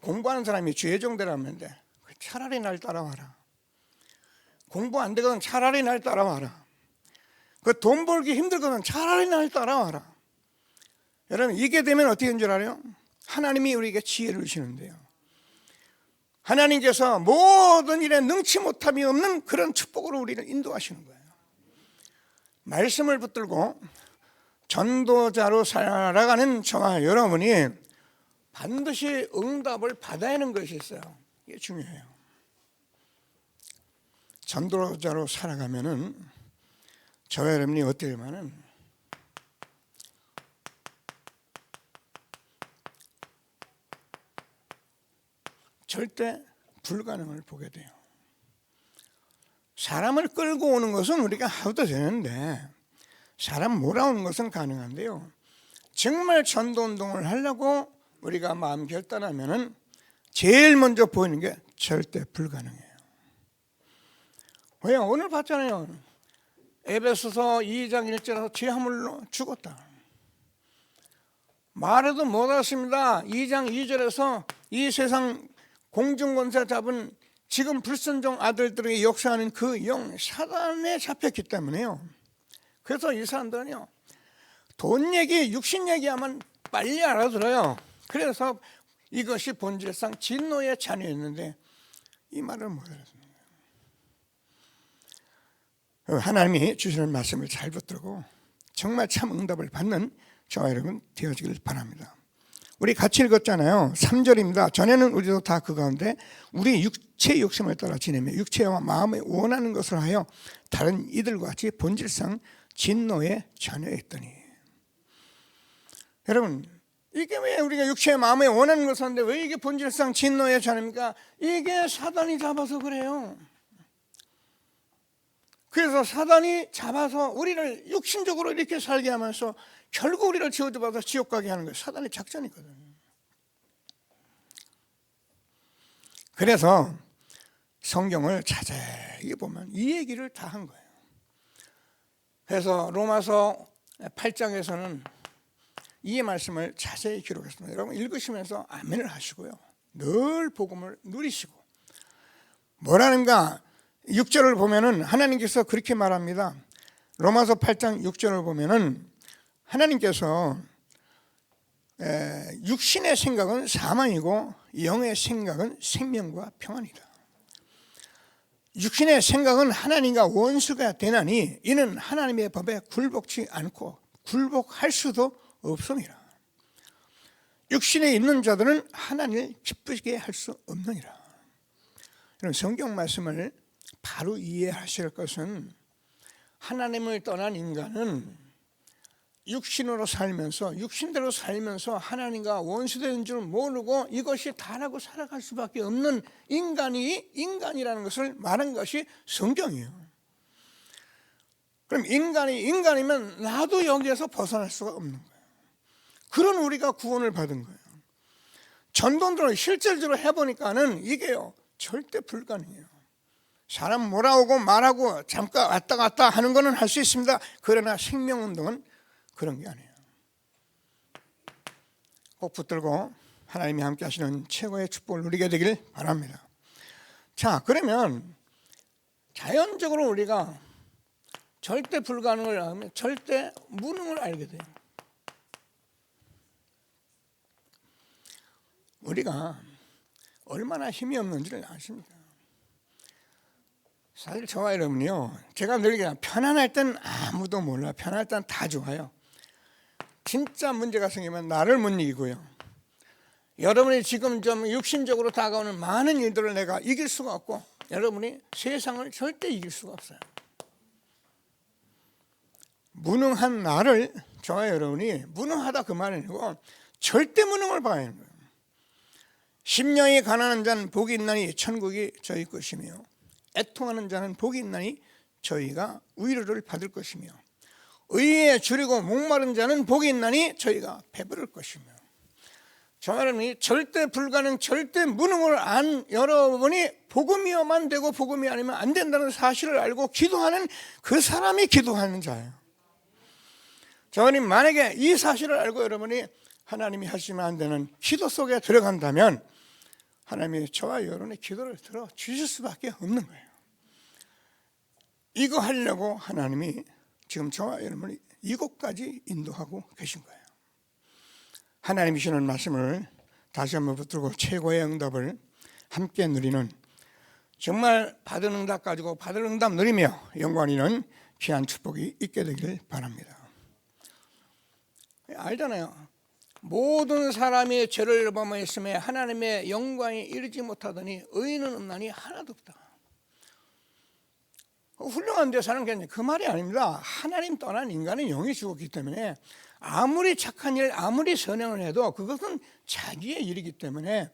공부하는 사람이 죄종되라는데 차라리 날 따라와라. 공부 안 되거든 차라리 날 따라와라. 그 돈 벌기 힘들거든 차라리 날 따라와라. 여러분 이게 되면 어떻게 된 줄 알아요? 하나님이 우리에게 지혜를 주시는데요. 하나님께서 모든 일에 능치 못함이 없는 그런 축복으로 우리를 인도하시는 거예요. 말씀을 붙들고 전도자로 살아가는 저와 여러분이 반드시 응답을 받아야 하는 것이 있어요. 이게 중요해요. 전도자로 살아가면은 저와 여러분이 어떻게 되냐면 절대 불가능을 보게 돼요. 사람을 끌고 오는 것은 우리가 해도 되는데 사람 몰아오는 것은 가능한데요. 정말 전도운동을 하려고 우리가 마음 결단하면은 제일 먼저 보이는 게 절대 불가능해요. 왜요? 오늘 봤잖아요. 에베소서 2장 1절에서 죄화물로 죽었다. 말해도 못 알았습니다. 2장 2절에서 이 세상 공중권세 잡은 지금 불순종 아들들에게 역사하는 그 영 사단에 잡혔기 때문에요. 그래서 이 사람들은요 돈 얘기, 육신 얘기하면 빨리 알아들어요. 그래서 이것이 본질상 진노의 자녀였는데 이 말을 못 알았습니다. 하나님이 주시는 말씀을 잘 붙들고 정말 참 응답을 받는 저와 여러분 되어지길 바랍니다. 우리 같이 읽었잖아요. 3절입니다. 전에는 우리도 다 그 가운데 우리 육체의 욕심을 따라 지내며 육체와 마음에 원하는 것을 하여 다른 이들과 같이 본질상 진노에 자녀했더니. 여러분, 이게 왜 우리가 육체의 마음에 원하는 것을 하는데 왜 이게 본질상 진노의 자녀입니까? 이게 사단이 잡아서 그래요. 그래서 사단이 잡아서 우리를 육신적으로 이렇게 살게 하면서 결국 우리를 지어줘서 지옥 가게 하는 거예요. 사단의 작전이거든요. 그래서 성경을 자세히 보면 이 얘기를 다 한 거예요. 그래서 로마서 8장에서는 이 말씀을 자세히 기록했습니다. 여러분 읽으시면서 아멘을 하시고요. 늘 복음을 누리시고. 뭐라는가? 6절을 보면은 하나님께서 그렇게 말합니다. 로마서 8장 6절을 보면은 하나님께서 육신의 생각은 사망이고 영의 생각은 생명과 평안이다. 육신의 생각은 하나님과 원수가 되나니 이는 하나님의 법에 굴복치 않고 굴복할 수도 없음이라. 육신에 있는 자들은 하나님을 기쁘게 할 수 없느니라. 이런 성경 말씀을 바로 이해하실 것은 하나님을 떠난 인간은 육신으로 살면서 육신대로 살면서 하나님과 원수되는 줄 모르고 이것이 다라고 살아갈 수밖에 없는 인간이라는 것을 말한 것이 성경이에요. 그럼 인간이면 나도 여기에서 벗어날 수가 없는 거예요. 그런 우리가 구원을 받은 거예요. 전도들을 실질적으로 해보니까는 이게요 절대 불가능해요. 사람 몰아오고 말하고 잠깐 왔다 갔다 하는 거는 할 수 있습니다. 그러나 생명운동은 그런 게 아니에요. 꼭 붙들고 하나님이 함께 하시는 최고의 축복을 누리게 되길 바랍니다. 자, 그러면 자연적으로 우리가 절대 불가능을 하면 절대 무능을 알게 돼요. 우리가 얼마나 힘이 없는지를 아십니까? 사실 저와 여러분이요, 제가 늘 그냥 편안할 땐 아무도 몰라. 편안할 땐 다 좋아요. 진짜 문제가 생기면 나를 못 이기고요. 여러분이 지금 좀 육신적으로 다가오는 많은 일들을 내가 이길 수가 없고 여러분이 세상을 절대 이길 수가 없어요. 무능한 나를 저와 여러분이 무능하다 그 말이 아니고 절대 무능을 봐야 하는 거예요. 심령이 가난한 자는 복이 있나니 천국이 저희 것이며 애통하는 자는 복이 있나니 저희가 위로를 받을 것이며 의에 줄이고 목마른 자는 복이 있나니 저희가 배부를 것이며. 저 여러분이 절대 불가능 절대 무능을 안 여러분이 복음이어만 되고 복음이 아니면 안 된다는 사실을 알고 기도하는 그 사람이 기도하는 자예요. 저는 만약에 이 사실을 알고 여러분이 하나님이 하시면 안 되는 기도 속에 들어간다면 하나님이 저와 여러분의 기도를 들어 주실 수밖에 없는 거예요. 이거 하려고 하나님이 지금 저와 여러분이 이곳까지 인도하고 계신 거예요. 하나님이 주시는 말씀을 다시 한번 붙들고 최고의 응답을 함께 누리는, 정말 받은 응답 가지고 받은 응답 누리며 영광 있는 귀한 축복이 있게 되기를 바랍니다. 알잖아요. 모든 사람이 죄를 범하였음에 하나님의 영광에 이르지 못하더니 의인은 없나니 하나도 없다. 훌륭한 데 사는 게 그 말이 아닙니다. 하나님 떠난 인간은 영이 죽었기 때문에 아무리 착한 일, 아무리 선행을 해도 그것은 자기의 일이기 때문에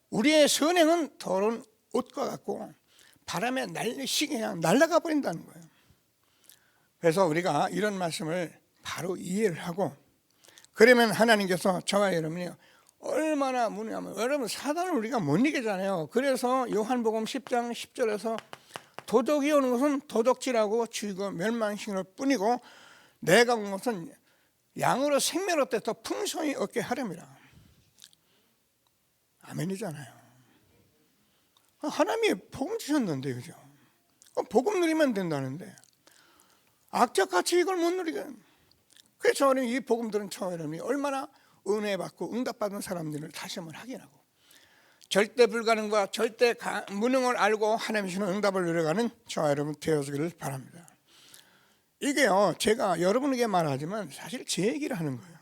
우리의 선행은 더러운 옷과 같고 바람에 날리시게 그냥 날아가 버린다는 거예요. 그래서 우리가 이런 말씀을 바로 이해를 하고, 그러면 하나님께서 저와 여러분이 얼마나 무능하면, 여러분 사단을 우리가 못 이기잖아요. 그래서 요한복음 10장 10절에서 도적이 오는 것은 도적질하고 죽이고 멸망시킬 뿐이고 내가 온 것은 양으로 생명을 얻되 더 풍성히 얻게 하렵니다. 아멘이잖아요. 하나님이 복음 주셨는데, 그죠? 복음 누리면 된다는데 악착같이 이걸 못 누리게. 그래서 저는 이 복음 들은 저와 여러분이 얼마나 은혜 받고 응답받은 사람들을 다시 한번 확인하고 절대 불가능과 절대 무능을 알고 하나님이 주는 응답을 누려가는 저와 여러분 되어주기를 바랍니다. 이게요, 제가 여러분에게 말하지만 사실 제 얘기를 하는 거예요.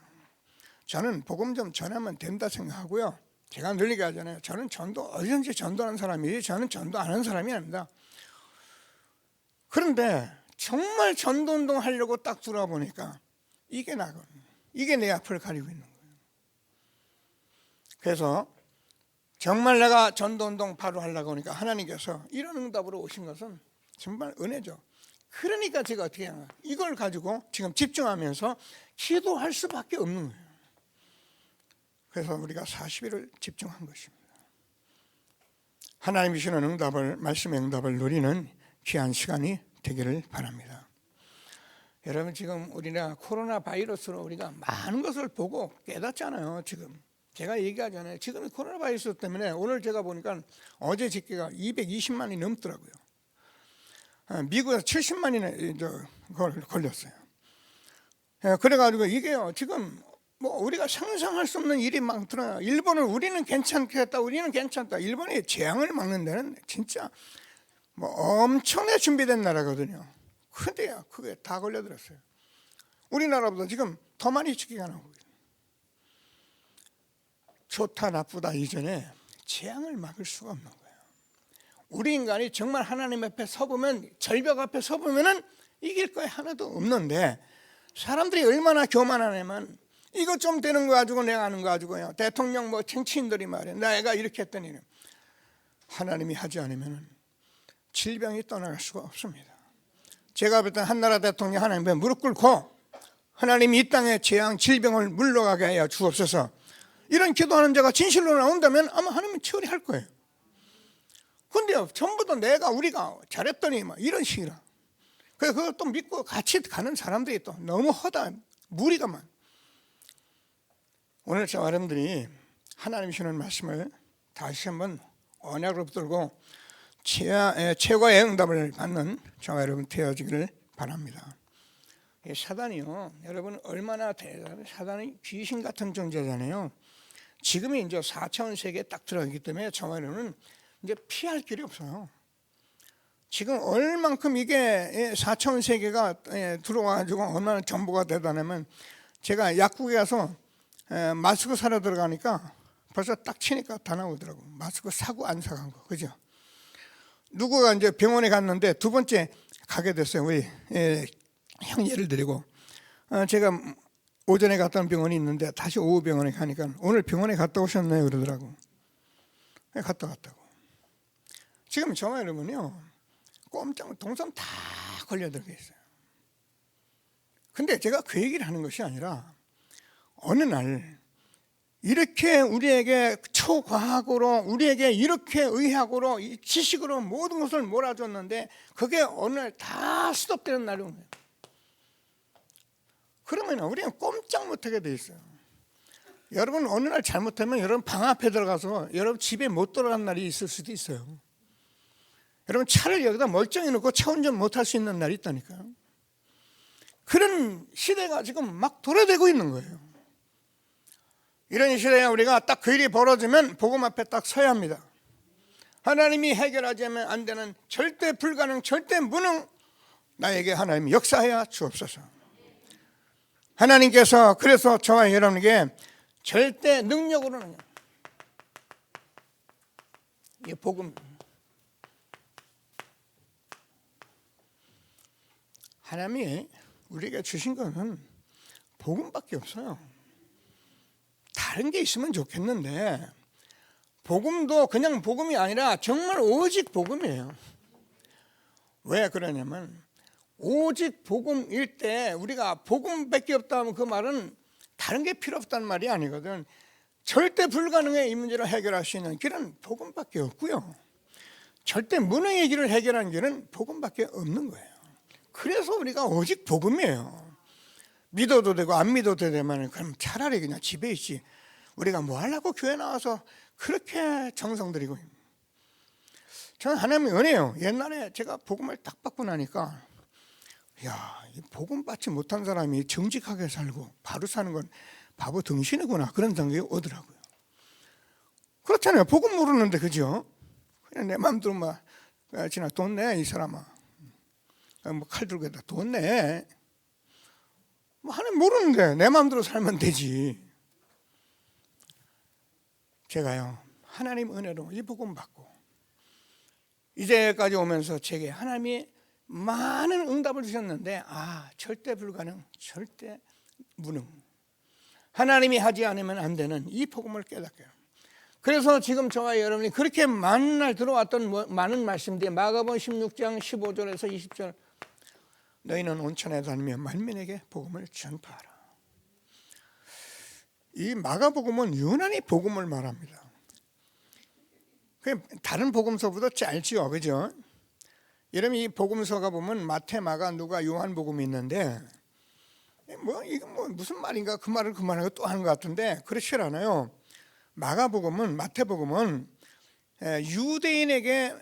저는 복음 좀 전하면 된다 생각하고요. 제가 늘 얘기하잖아요. 저는 전도 어디든지 전도하는 사람이지 저는 전도 안 하는 사람이 아닙니다. 그런데 정말 전도운동 하려고 딱 들어보니까 이게 나거든요. 이게 내 앞을 가리고 있는 거예요. 그래서 정말 내가 전도운동 바로 하려고 하니까 하나님께서 이런 응답으로 오신 것은 정말 은혜죠. 그러니까 제가 어떻게 하나, 이걸 가지고 지금 집중하면서 기도할 수밖에 없는 거예요. 그래서 우리가 40일을 집중한 것입니다. 하나님이 주시는 응답을, 말씀의 응답을 누리는 귀한 시간이 되기를 바랍니다. 여러분, 지금 우리가 코로나 바이러스로 우리가 많은 것을 보고 깨닫잖아요. 지금 제가 얘기하잖아요. 지금 코로나 바이러스 때문에 오늘 제가 보니까 어제 집계가 220만이 넘더라고요. 미국에서 70만이나 걸렸어요. 그래가지고 이게요, 지금 뭐 우리가 상상할 수 없는 일이 많더라고요. 일본은 우리는 괜찮겠다, 우리는 괜찮다. 일본이 재앙을 막는 데는 진짜 뭐 엄청나게 준비된 나라거든요. 근데요, 그게 다 걸려들었어요. 우리나라보다 지금 더 많이 집계가 나오고 있어요. 좋다 나쁘다 이전에 재앙을 막을 수가 없는 거예요. 우리 인간이 정말 하나님 앞에 서보면, 절벽 앞에 서보면은 이길 거 하나도 없는데, 사람들이 얼마나 교만하냐면 이거 좀 되는 거 가지고 내가 아는 거 가지고요, 대통령 뭐 정치인들이 말해 내가 이렇게 했더니, 하나님이 하지 않으면 질병이 떠나갈 수가 없습니다. 제가 볼 때 한 나라 대통령 하나님 앞에 무릎 꿇고 하나님이 이 땅에 재앙 질병을 물러가게 하여 주옵소서, 이런 기도하는 자가 진실로 나온다면 아마 하나님은 처리할 거예요. 근데요, 전부 다 우리가 잘했더니 막 이런 식이라. 그래서 그걸 또 믿고 같이 가는 사람들이 또 너무 허다, 무리가 많아. 오늘 저와 여러분들이 하나님이 주는 말씀을 다시 한번 언약으로 붙들고 최고의 응답을 받는 저와 여러분 되어지기를 바랍니다. 사단이요, 여러분 얼마나 대단해. 사단이 귀신 같은 존재잖아요. 지금이 이제 4차원 세계에 딱 들어가기 때문에 저와 여러분은 이제 피할 길이 없어요. 지금 얼만큼 이게 4차원 세계가 들어와가지고 얼마나 정보가 대단하면, 제가 약국에 가서 마스크 사러 들어가니까 벌써 딱 치니까 다 나오더라고. 마스크 사고 안 사간 거, 그죠? 누구가 이제 병원에 갔는데 두 번째 가게 됐어요. 우리 형 예를 드리고, 제가 오전에 갔던 병원이 있는데 다시 오후 병원에 가니까 오늘 병원에 갔다 오셨나요? 그러더라고. 갔다 왔다고. 지금 저와 여러분이요, 꼼짝 동선 다 걸려들어 있어요. 근데 제가 그 얘기를 하는 것이 아니라, 어느 날 이렇게 우리에게 초과학으로, 우리에게 이렇게 의학으로, 지식으로 모든 것을 몰아줬는데 그게 어느 날 다 스톱되는 날이 오는 거예요. 그러면 우리는 꼼짝 못하게 돼 있어요. 여러분 어느 날 잘못하면 여러분 방 앞에 들어가서 여러분 집에 못 들어간 날이 있을 수도 있어요. 여러분 차를 여기다 멀쩡히 놓고 차 운전 못할 수 있는 날이 있다니까요. 그런 시대가 지금 막 도래되고 있는 거예요. 이런 시대에 우리가 딱 그 일이 벌어지면 복음 앞에 딱 서야 합니다. 하나님이 해결하지 않으면 안 되는 절대 불가능, 절대 무능, 나에게 하나님이 역사하여 주옵소서. 하나님께서 그래서 저와 여러분에게 절대 능력으로는, 이 복음, 하나님이 우리에게 주신 것은 복음밖에 없어요. 다른 게 있으면 좋겠는데 복음도 그냥 복음이 아니라 정말 오직 복음이에요. 왜 그러냐면, 오직 복음일 때 우리가 복음밖에 없다 하면 그 말은 다른 게 필요 없다는 말이 아니거든. 절대 불가능의 이 문제를 해결할 수 있는 길은 복음밖에 없고요, 절대 무능의 길을 해결하는 길은 복음밖에 없는 거예요. 그래서 우리가 오직 복음이에요. 믿어도 되고 안 믿어도 되면 그럼 차라리 그냥 집에 있지, 우리가 뭐 하려고 교회 나와서 그렇게 정성 들이고. 저는 하나님의 은혜예요. 옛날에 제가 복음을 딱 받고 나니까, 야, 이 복음 받지 못한 사람이 정직하게 살고 바로 사는 건 바보 등신이구나, 그런 생각이 오더라고요. 그렇잖아요. 복음 모르는데, 그죠? 그냥 내 마음대로 막 지나 돈 내 이 사람아, 뭐 칼 들고 다 돈 내. 뭐 하나님 모르는데 내 마음대로 살면 되지. 제가요 하나님 은혜로 이 복음 받고 이제까지 오면서 제게 하나님이 많은 응답을 주셨는데 절대 불가능, 절대 무능, 하나님이 하지 않으면 안 되는 이 복음을 깨닫게요. 그래서 지금 저와 여러분이 그렇게 많은 날 들어왔던 많은 말씀들이 마가복음 16장 15절에서 20절, 너희는 온천에 다니며 만민에게 복음을 전파하라. 이 마가복음은 유난히 복음을 말합니다. 다른 복음서보다 짧지요, 그죠? 여러분 이 복음서가 보면 마태, 마가, 누가, 요한복음이 있는데 이건 무슨 말인가 그 말을 그만하고 또 하는 것 같은데 그렇지 않아요. 마가복음은, 마태복음은 유대인에게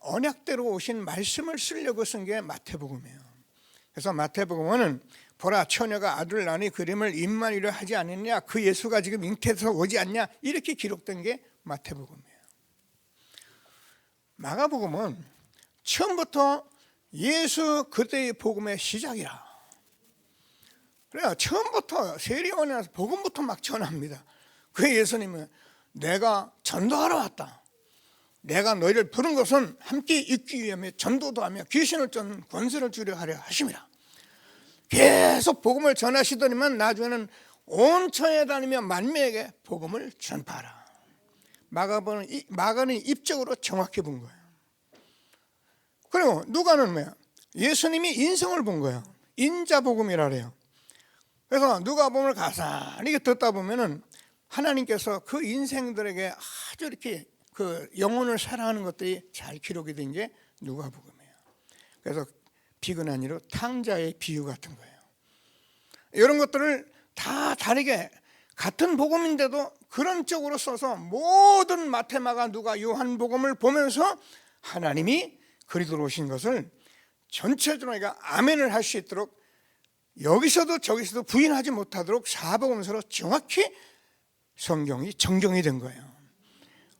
언약대로 오신 말씀을 쓰려고 쓴 게 마태복음이에요. 그래서 마태복음은 보라 처녀가 아들을 낳으니 그림을 임마누엘 하지 않느냐, 그 예수가 지금 잉태해서 오지 않냐, 이렇게 기록된 게 마태복음이에요. 마가복음은 처음부터 예수 그때의 복음의 시작이라. 그래요. 처음부터 세례요한에 나서 복음부터 막 전합니다. 그 예수님은 내가 전도하러 왔다. 내가 너희를 부른 것은 함께 있기 위함에 전도도 하며 귀신을 쫓는 권세를 주려 하려 하심이라. 계속 복음을 전하시더니만 나중에는 온 천에 다니며 만민에게 복음을 전파하라. 마가는 입적으로 정확히 본 거예요. 그리고 누가는 뭐야? 예수님이 인성을 본 거예요. 인자복음이라 그래요. 그래서 누가복음을 가사하게 듣다 보면은 하나님께서 그 인생들에게 아주 이렇게 그 영혼을 사랑하는 것들이 잘 기록이 된 게 누가복음이에요. 그래서 비근한이로 탕자의 비유 같은 거예요. 이런 것들을 다 다르게 같은 복음인데도 그런 쪽으로 써서 모든 마태, 마가, 누가, 요한복음을 보면서 하나님이 그리스도로 오신 것을 전체적으로 우리가 아멘을 할 수 있도록 여기서도 저기서도 부인하지 못하도록 사복음서로 정확히 성경이 정정이 된 거예요.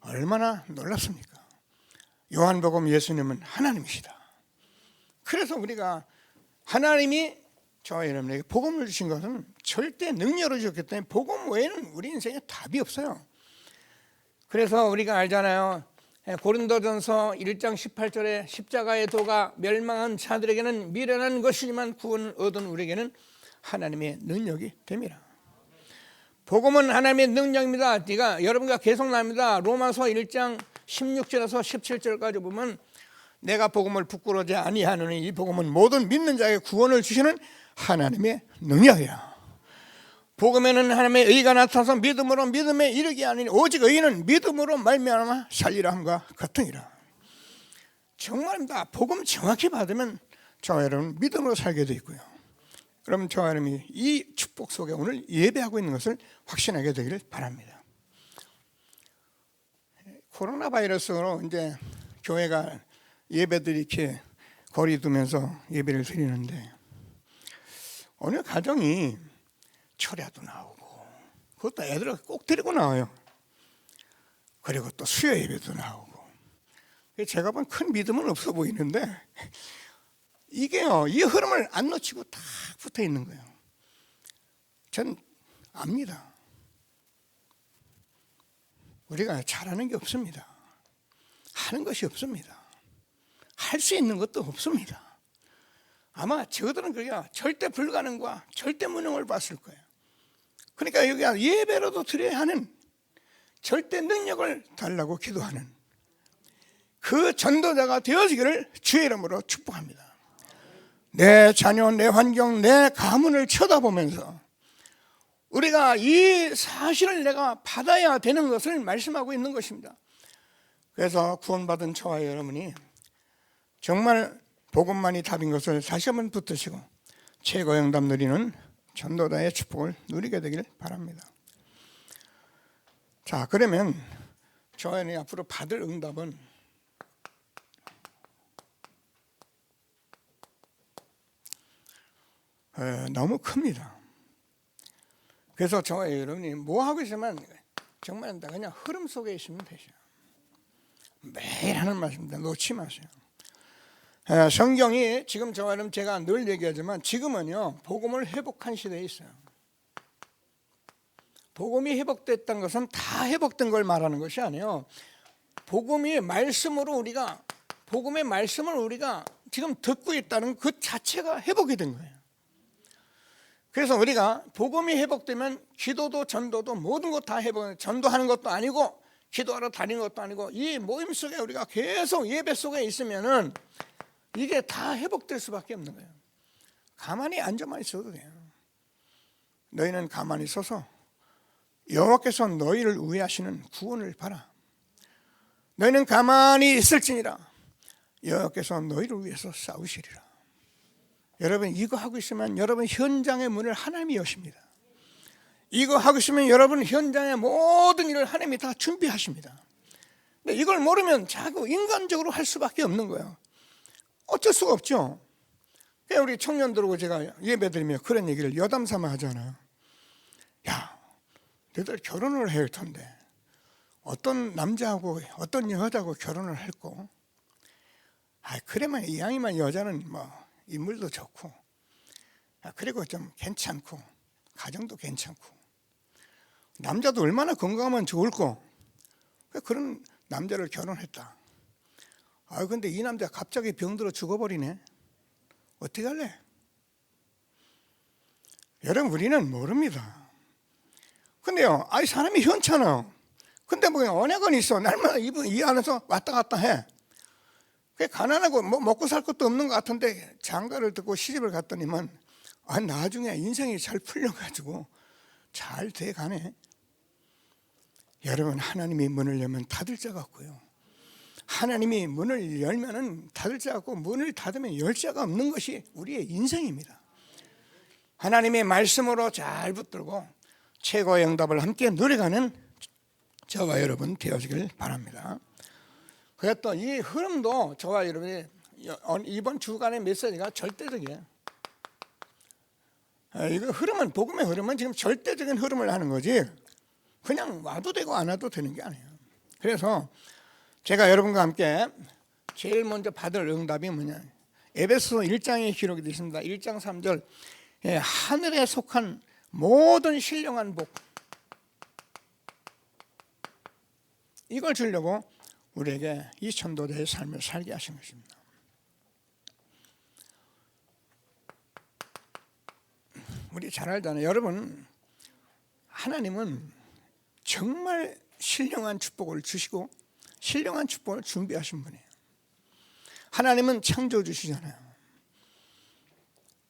얼마나 놀랍습니까? 요한복음 예수님은 하나님이시다. 그래서 우리가 하나님이 저와 여러분에게 복음을 주신 것은 절대 능력으로 주셨기 때문에 복음 외에는 우리 인생에 답이 없어요. 그래서 우리가 알잖아요. 고린도전서 1장 18절에 십자가의 도가 멸망한 자들에게는 미련한 것이지만 구원을 얻은 우리에게는 하나님의 능력이 됩니다. 복음은 하나님의 능력입니다. 여러분과 계속 나옵니다. 로마서 1장 16절에서 17절까지 보면 내가 복음을 부끄러워하지 아니하노니 이 복음은 모든 믿는 자에게 구원을 주시는 하나님의 능력이라. 복음에는 하나님의 의가 나타나서 믿음으로 믿음에 이르게 하니 오직 의인은 믿음으로 말미암아 살리라 함과 같으니라. 정말입니다. 복음 정확히 받으면 저와 여러분 믿음으로 살게 돼 있고요. 그럼 저와 여러분이 이 축복 속에 오늘 예배하고 있는 것을 확신하게 되기를 바랍니다. 코로나 바이러스로 이제 교회가 예배들이 이렇게 거리 두면서 예배를 드리는데 어느 가정이 철야도 나오고 그것도 애들을 꼭 데리고 나와요. 그리고 또 수요 예배도 나오고. 제가 보면 큰 믿음은 없어 보이는데 이게요, 이 흐름을 안 놓치고 딱 붙어 있는 거예요. 전 압니다. 우리가 잘하는 게 없습니다. 하는 것이 없습니다. 할 수 있는 것도 없습니다. 아마 저들은 그게 절대 불가능과 절대 무능을 봤을 거예요. 그러니까 여기 예배로도 드려야 하는 절대 능력을 달라고 기도하는 그 전도자가 되어지기를 주의 이름으로 축복합니다. 내 자녀, 내 환경, 내 가문을 쳐다보면서 우리가 이 사실을 내가 받아야 되는 것을 말씀하고 있는 것입니다. 그래서 구원받은 저와 여러분이 정말 복음만이 답인 것을 다시 한번 붙드시고 최고 영답 누리는 전도자의 축복을 누리게 되기를 바랍니다. 자, 그러면 저희는 앞으로 받을 응답은 너무 큽니다. 그래서 저와 여러분이 뭐 하고 있으면 정말 그냥 흐름 속에 있으면 되죠. 매일 하는 말씀입니다. 놓지 마세요. 성경이 지금 저와는 제가 늘 얘기하지만 지금은요 복음을 회복한 시대에 있어요. 복음이 회복됐다는 것은 다 회복된 걸 말하는 것이 아니에요. 복음의 말씀을 우리가 지금 듣고 있다는 그 자체가 회복이 된 거예요. 그래서 우리가 복음이 회복되면 기도도 전도도 모든 것 다 회복해요. 전도하는 것도 아니고 기도하러 다니는 것도 아니고 이 모임 속에 우리가 계속 예배 속에 있으면은 이게 다 회복될 수밖에 없는 거예요. 가만히 앉아만 있어도 돼요. 너희는 가만히 서서 여호와께서 너희를 위하시는 구원을 봐라. 너희는 가만히 있을지니라 여호와께서 너희를 위해서 싸우시리라. 여러분 이거 하고 있으면 여러분 현장의 문을 하나님이 여십니다. 이거 하고 있으면 여러분 현장의 모든 일을 하나님이 다 준비하십니다. 근데 이걸 모르면 자꾸 인간적으로 할 수밖에 없는 거예요. 어쩔 수가 없죠. 그냥 우리 청년들하고 제가 예배드리며 그런 얘기를 여담삼아 하잖아요. 야, 너희들 결혼을 해야 할 텐데 어떤 남자하고 어떤 여자하고 결혼을 할고, 그래만 이왕이면 여자는 뭐 인물도 좋고, 그리고 좀 괜찮고 가정도 괜찮고, 남자도 얼마나 건강하면 좋을고, 그런 남자를 결혼했다. 근데 이 남자 갑자기 병들어 죽어버리네. 어떻게 할래? 여러분 우리는 모릅니다. 근데요, 사람이 현찮아. 근데 뭐 언약은 있어. 날마다 이 안에서 왔다 갔다 해. 가난하고 뭐 먹고 살 것도 없는 것 같은데 장가를 듣고 시집을 갔더니만 나중에 인생이 잘 풀려가지고 잘 돼가네. 여러분 하나님이 문을 열면 닫을 자 같고요, 하나님이 문을 열면은 닫을 자 같고 문을 닫으면 열 자가 없는 것이 우리의 인생입니다. 하나님의 말씀으로 잘 붙들고 최고의 응답을 함께 누려가는 저와 여러분 되어지길 바랍니다. 그래서 또 이 흐름도 저와 여러분이 이번 주간의 메시지가 절대적이에요. 이거 흐름은, 복음의 흐름은 지금 절대적인 흐름을 하는 거지 그냥 와도 되고 안 와도 되는 게 아니에요. 그래서 제가 여러분과 함께 제일 먼저 받을 응답이 뭐냐, 에베소서 1장에 기록이 되어 있습니다. 1장 3절, 하늘에 속한 모든 신령한 복, 이걸 주려고 우리에게 이 전도자의 삶을 살게 하신 것입니다. 우리 잘 알잖아요. 여러분, 하나님은 정말 신령한 축복을 주시고 신령한 축복을 준비하신 분이에요. 하나님은 창조주시잖아요.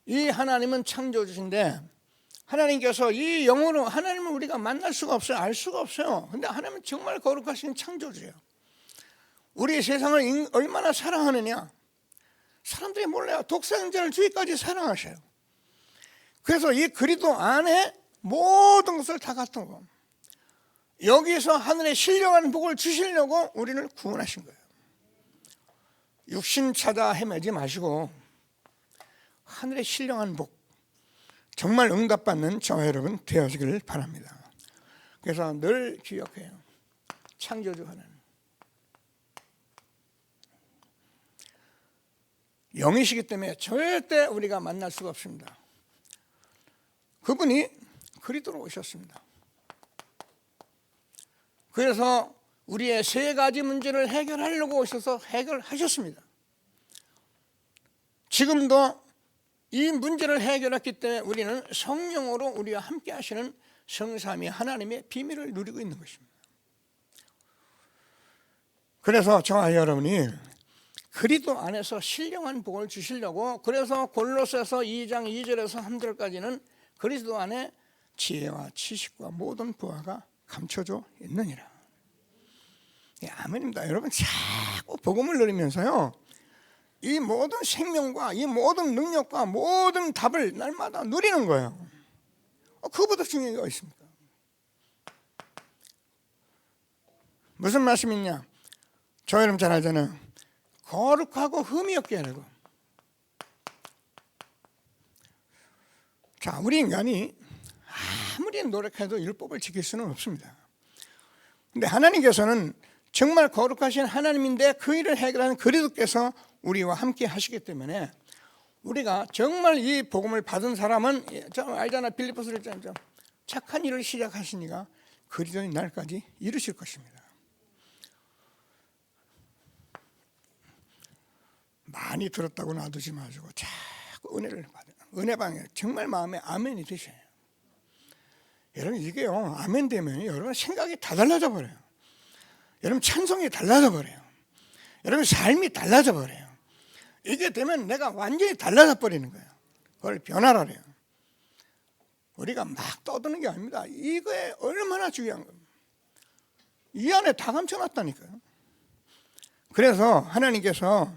이 하나님은 창조주신데 하나님께서 이 영으로 하나님을 우리가 만날 수가 없어요. 알 수가 없어요. 근데 하나님은 정말 거룩하신 창조주예요. 우리 세상을 얼마나 사랑하느냐, 사람들이 몰라요. 독생자를 주기까지 사랑하셔요. 그래서 이 그리스도 안에 모든 것을 다 갖춘 거, 여기서 하늘의 신령한 복을 주시려고 우리를 구원하신 거예요. 육신 찾아 헤매지 마시고 하늘의 신령한 복, 정말 응답받는 저와 여러분 되어지기를 바랍니다. 그래서 늘 기억해요. 창조주 하나님, 영이시기 때문에 절대 우리가 만날 수가 없습니다. 그분이 그리스도로 오셨습니다. 그래서 우리의 세 가지 문제를 해결하려고 오셔서 해결하셨습니다. 지금도 이 문제를 해결했기 때문에 우리는 성령으로 우리와 함께 하시는 성삼위 하나님의 비밀을 누리고 있는 것입니다. 그래서 저와 여러분이 그리스도 안에서 신령한 복을 주시려고, 그래서 골로새서 2장 2절에서 3절까지는 그리스도 안에 지혜와 지식과 모든 부하가 감춰져 있느니라. 아멘입니다. 여러분, 자꾸 복음을 누리면서요, 이 모든 생명과 이 모든 능력과 모든 답을 날마다 누리는 거예요. 그거보다 중요한 게 어디 있습니까? 무슨 말씀이냐? 저 여러분 잘 알잖아요. 거룩하고 흠이 없게 하려고. 자, 우리 인간이 아무리 노력해도 율법을 지킬 수는 없습니다. 근데 하나님께서는 정말 거룩하신 하나님인데 그 일을 해결하는 그리스도께서 우리와 함께 하시기 때문에 우리가 정말 이 복음을 받은 사람은 알잖아. 빌립보서 1장 착한 일을 시작하시니까 그리스도의 날까지 이루실 것입니다. 많이 들었다고 놔두지 마시고 자꾸 은혜를 받아요. 은혜방에 정말 마음에 아멘이 되셔요. 여러분 이게요, 아멘 되면 여러분 생각이 다 달라져 버려요. 여러분 찬송이 달라져 버려요. 여러분 삶이 달라져 버려요. 이게 되면 내가 완전히 달라져 버리는 거예요. 그걸 변화라래요. 우리가 막 떠드는 게 아닙니다. 이거에 얼마나 중요한 겁니다. 이 안에 다 감춰놨다니까요. 그래서 하나님께서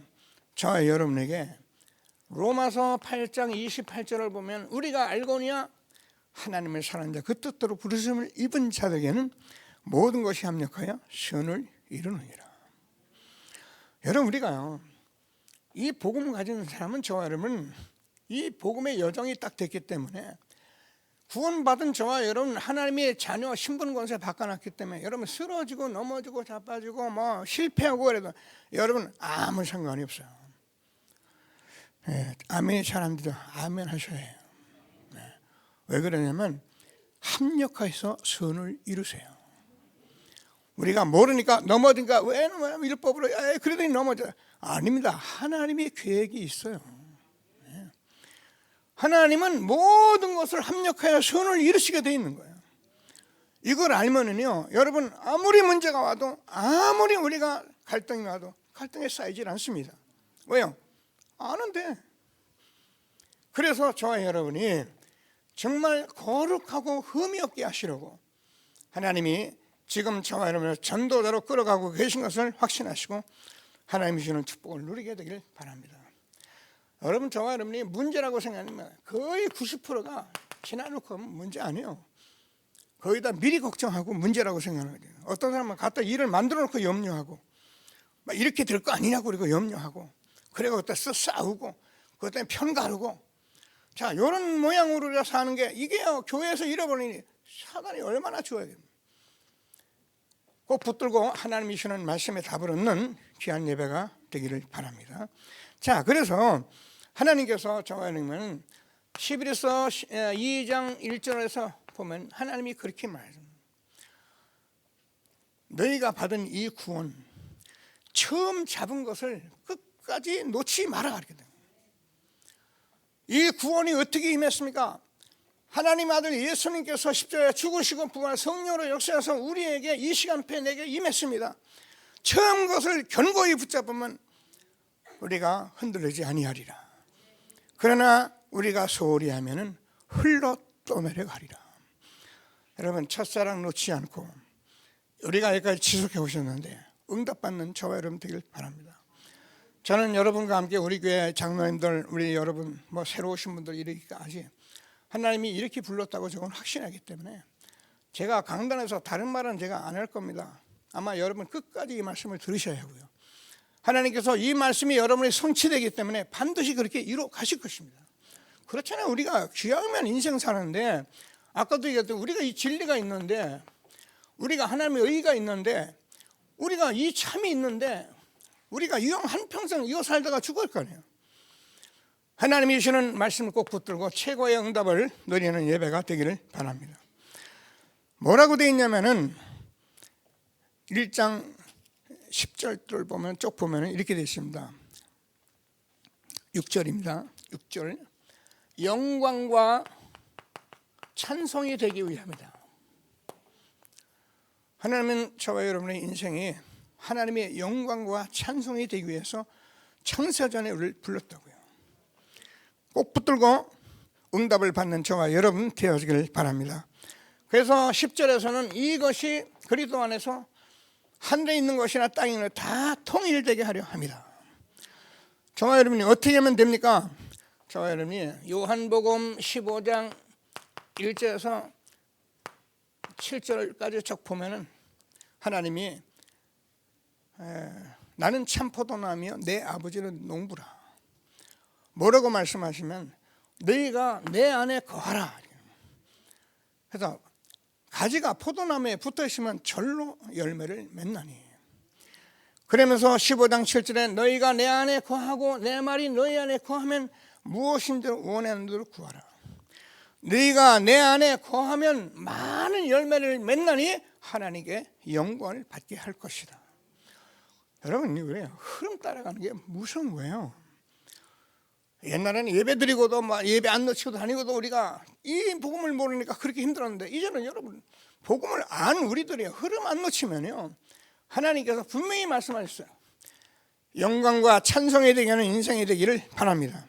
저와 여러분에게 로마서 8장 28절을 보면 우리가 알거니와 하나님을 사랑하는 자 그 뜻대로 부르심을 입은 자들에게는 모든 것이 합력하여 선을 이루느니라. 여러분 우리가요, 이 복음을 가진 사람은 저와 여러분 이 복음의 여정이 딱 됐기 때문에 구원받은 저와 여러분 하나님의 자녀 신분 권세 바꿔놨기 때문에 여러분 쓰러지고 넘어지고 자빠지고 뭐 실패하고 그래도 여러분 아무 상관이 없어요. 네, 아멘이 잘 안 되죠. 아멘 하셔야 해요. 네. 왜 그러냐면 합력해서 선을 이루세요. 우리가 모르니까 넘어지니까 왜 율법으로 그러더니 넘어져. 아닙니다. 하나님의 계획이 있어요. 네. 하나님은 모든 것을 합력하여 선을 이루시게 돼 있는 거예요. 이걸 알면은요, 여러분 아무리 문제가 와도 아무리 우리가 갈등이 와도 갈등에 쌓이질 않습니다. 왜요? 아는데. 그래서 저와 여러분이 정말 거룩하고 흠이 없게 하시려고 하나님이 지금 저와 여러분을 전도자로 끌어가고 계신 것을 확신하시고 하나님이 주는 축복을 누리게 되길 바랍니다. 여러분 저와 여러분이 문제라고 생각하면 거의 90%가 지나놓고 문제 아니에요. 거의 다 미리 걱정하고 문제라고 생각하는 거예요. 어떤 사람은 갖다 일을 만들어 놓고 염려하고 막 이렇게 될 거 아니냐고 그리고 염려하고 그리고 그때 싸우고 그것 때문에 편가르고 자 이런 모양으로 우리가 사는 게 이게요 교회에서 잃어버리니 사단이 얼마나 좋아야 됩니다. 꼭 붙들고 하나님이 주시는 말씀에 답을 얻는 귀한 예배가 되기를 바랍니다. 자 그래서 하나님께서 저와 여러분은 11에서 2장 1절에서 보면 하나님이 그렇게 말합니다. 너희가 받은 이 구원 처음 잡은 것을 끝까지 놓지 마라 그랬거든요. 이 구원이 어떻게 임했습니까? 하나님 아들 예수님께서 십자가에 죽으시고 부활 성령으로 역사해서 우리에게 이 시간표에 내게 임했습니다. 처음 것을 견고히 붙잡으면 우리가 흔들리지 아니하리라. 그러나 우리가 소홀히 하면은 흘러 떠내려가리라. 여러분 첫사랑 놓지 않고 우리가 여기까지 지속해 오셨는데 응답받는 저와 여러분 되길 바랍니다. 저는 여러분과 함께 우리 교회 장로님들 우리 여러분 뭐 새로 오신 분들 이르기까지 하나님이 이렇게 불렀다고 저는 확신하기 때문에 제가 강단에서 다른 말은 제가 안 할 겁니다. 아마 여러분 끝까지 이 말씀을 들으셔야 하고요. 하나님께서 이 말씀이 여러분의 성취되기 때문에 반드시 그렇게 이루어 가실 것입니다. 그렇잖아요. 우리가 귀하면 인생 사는데 아까도 얘기했던 우리가 이 진리가 있는데 우리가 하나님의 의의가 있는데 우리가 이 참이 있는데 우리가 이왕 한평생 이거 살다가 죽을 거 아니에요. 하나님이 주시는 말씀을 꼭 붙들고 최고의 응답을 누리는 예배가 되기를 바랍니다. 뭐라고 되어 있냐면은 1장 10절을 보면 쭉 보면 이렇게 되어 있습니다. 6절입니다. 6절 영광과 찬송이 되기 위함이다. 하나님은 저와 여러분의 인생이 하나님의 영광과 찬송이 되기 위해서 창세전에 우리를 불렀다고요. 꼭 붙들고 응답을 받는 저와 여러분 되어지길 바랍니다. 그래서 10절에서는 이것이 그리스도 안에서 하늘에 있는 것이나 땅에 있는 것 다 통일되게 하려 합니다. 저와 여러분이 어떻게 하면 됩니까? 저와 여러분이 요한복음 15장 1절에서 7절까지 쭉 보면은 하나님이 나는 참 포도나무며 내 아버지는 농부라. 뭐라고 말씀하시면 너희가 내 안에 거하라. 그래서 가지가 포도나무에 붙어 있으면 절로 열매를 맺나니 그러면서 15장 7절에 너희가 내 안에 거하고 내 말이 너희 안에 거하면 무엇인지 원하는 대로 구하라. 너희가 내 안에 거하면 많은 열매를 맺나니 하나님께 영광을 받게 할 것이다. 여러분, 왜 흐름 따라가는 게 무서운 거예요. 옛날에는 예배 드리고도 예배 안 놓치고 다니고도 우리가 이 복음을 모르니까 그렇게 힘들었는데, 이제는 여러분 복음을 안 우리들이 흐름 안 놓치면요, 하나님께서 분명히 말씀하셨어요. 영광과 찬송이 되게 하는 인생이 되기를 바랍니다.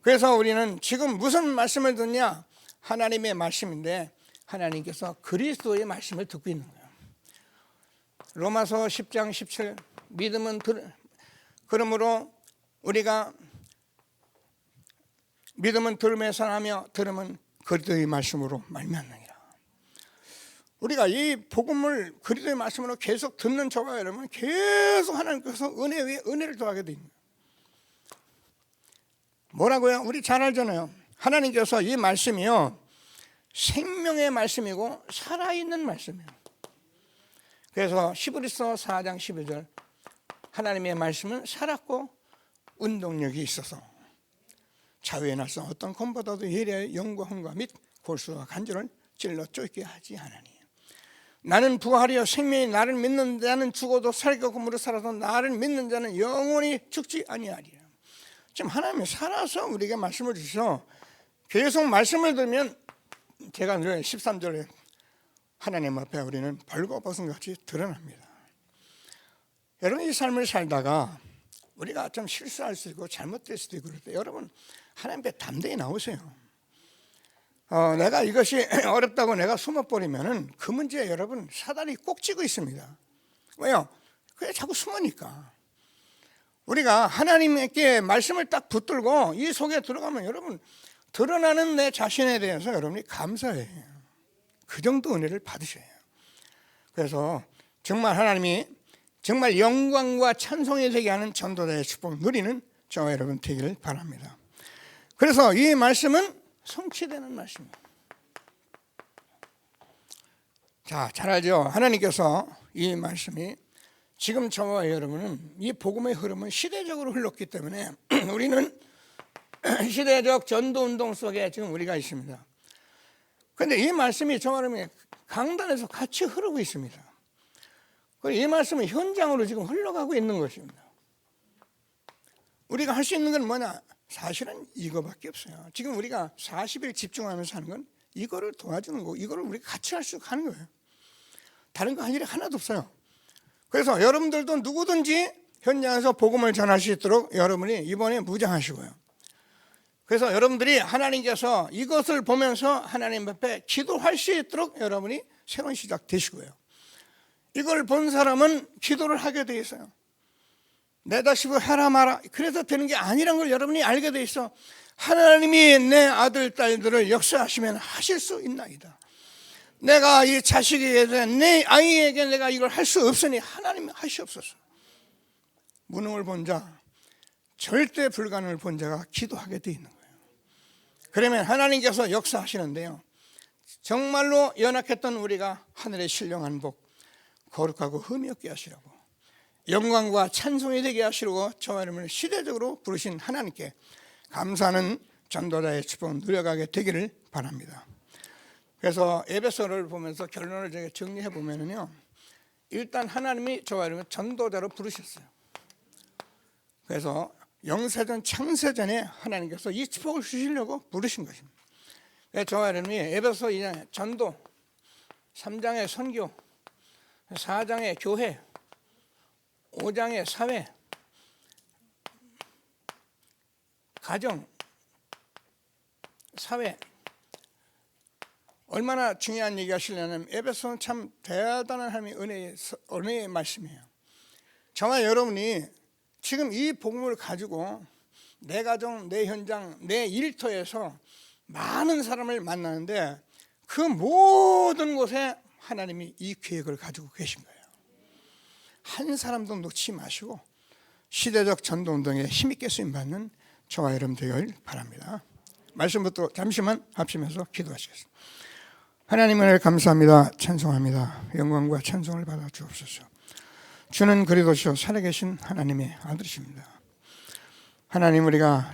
그래서 우리는 지금 무슨 말씀을 듣냐? 하나님의 말씀인데 하나님께서 그리스도의 말씀을 듣고 있는 거예요. 로마서 10장 17 믿음은 그러므로 우리가 믿음은 들음에서 나며 들음은 그리스도의 말씀으로 말미암느니라. 우리가 이 복음을 그리스도의 말씀으로 계속 듣는 저와 여러분, 계속 하나님께서 은혜 위에 은혜를 더하게 됩니다. 뭐라고요? 우리 잘 알잖아요. 하나님께서 이 말씀이요, 생명의 말씀이고 살아있는 말씀이에요. 그래서 히브리서 4장 12절 하나님의 말씀은 살았고 운동력이 있어서 자유의 날선 어떤 검보다도 예리하여 영과 혼과 및 골수와 간절을 찔러 쫓게 하지 하나니 나는 부활이여 생명이 나를 믿는 자는 죽어도 살겠고 무릇 살아서 나를 믿는 자는 영원히 죽지 아니하리라. 지금 하나님이 살아서 우리에게 말씀을 주셔서 계속 말씀을 들으면, 제가 늘 13절에 하나님 앞에 우리는 벌거벗은같이 드러납니다. 여러분, 이 삶을 살다가 우리가 좀 실수할 수 있고 잘못될 수도 있고 그럴 때 여러분 하나님 앞에 담대히 나오세요. 내가 이것이 어렵다고 내가 숨어버리면은 그 문제에 여러분 사단이 꼭 쥐고 있습니다. 왜요? 그게 자꾸 숨으니까. 우리가 하나님께 말씀을 딱 붙들고 이 속에 들어가면 여러분 드러나는 내 자신에 대해서 여러분이 감사해요. 그 정도 은혜를 받으셔야 해요. 그래서 정말 하나님이 정말 영광과 찬송이 되게 하는 전도자의 축복을 누리는 저와 여러분 되기를 바랍니다. 그래서 이 말씀은 성취되는 말씀입니다. 자, 잘 알죠? 하나님께서 이 말씀이 지금 저와 여러분은 이 복음의 흐름은 시대적으로 흘렀기 때문에 우리는 시대적 전도운동 속에 지금 우리가 있습니다. 그런데 이 말씀이 저와 여러분이 강단에서 같이 흐르고 있습니다. 그리고 이 말씀은 현장으로 지금 흘러가고 있는 것입니다. 우리가 할 수 있는 건 뭐냐? 사실은 이거밖에 없어요. 지금 우리가 40일 집중하면서 하는 건 이거를 도와주는 거고, 이거를 우리가 같이 할 수 하는 거예요. 다른 거 할 일이 하나도 없어요. 그래서 여러분들도 누구든지 현장에서 복음을 전할 수 있도록 여러분이 이번에 무장하시고요. 그래서 여러분들이 하나님께서 이것을 보면서 하나님 앞에 기도할 수 있도록 여러분이 새로운 시작 되시고요. 이걸 본 사람은 기도를 하게 돼 있어요. 내다시고 해라 마라 그래서 되는 게 아니란 걸 여러분이 알게 돼 있어. 하나님이 내 아들 딸들을 역사하시면 하실 수 있나이다. 내가 이 자식에게 내 아이에게 내가 이걸 할 수 없으니 하나님이 하시옵소서. 무능을 본 자, 절대 불가능을 본 자가 기도하게 돼 있는 거예요. 그러면 하나님께서 역사하시는데요, 정말로 연약했던 우리가 하늘의 신령한 복, 거룩하고 흠이 없게 하시라고, 영광과 찬송이 되게 하시려고 저와 여러분을 시대적으로 부르신 하나님께 감사하는 전도자의 축복을 누려가게 되기를 바랍니다. 그래서 에베소를 보면서 결론을 제가 정리해 보면은요, 일단 하나님이 저와 여러분 전도자로 부르셨어요. 그래서 영세전 창세전에 하나님께서 이 축복을 주시려고 부르신 것입니다. 저와 여러분이 에베소 2장의 전도, 3장의 선교, 4장의 교회, 5장의 사회, 가정, 사회, 얼마나 중요한 얘기 하시려면 에베소는 참 대단한 하나님의 은혜의 말씀이에요. 저와 여러분이 지금 이 복음을 가지고 내 가정, 내 현장, 내 일터에서 많은 사람을 만나는데 그 모든 곳에 하나님이 이 계획을 가지고 계신 거예요. 한 사람도 놓치지 마시고 시대적 전도운동에 힘있게 쓰임받는 저와 여러분 되길 바랍니다. 말씀부터 잠시만 합심해서 기도하시겠습니다. 하나님을 감사합니다. 찬송합니다. 영광과 찬송을 받아 주옵소서. 주는 그리도시요 살아계신 하나님의 아들이십니다. 하나님, 우리가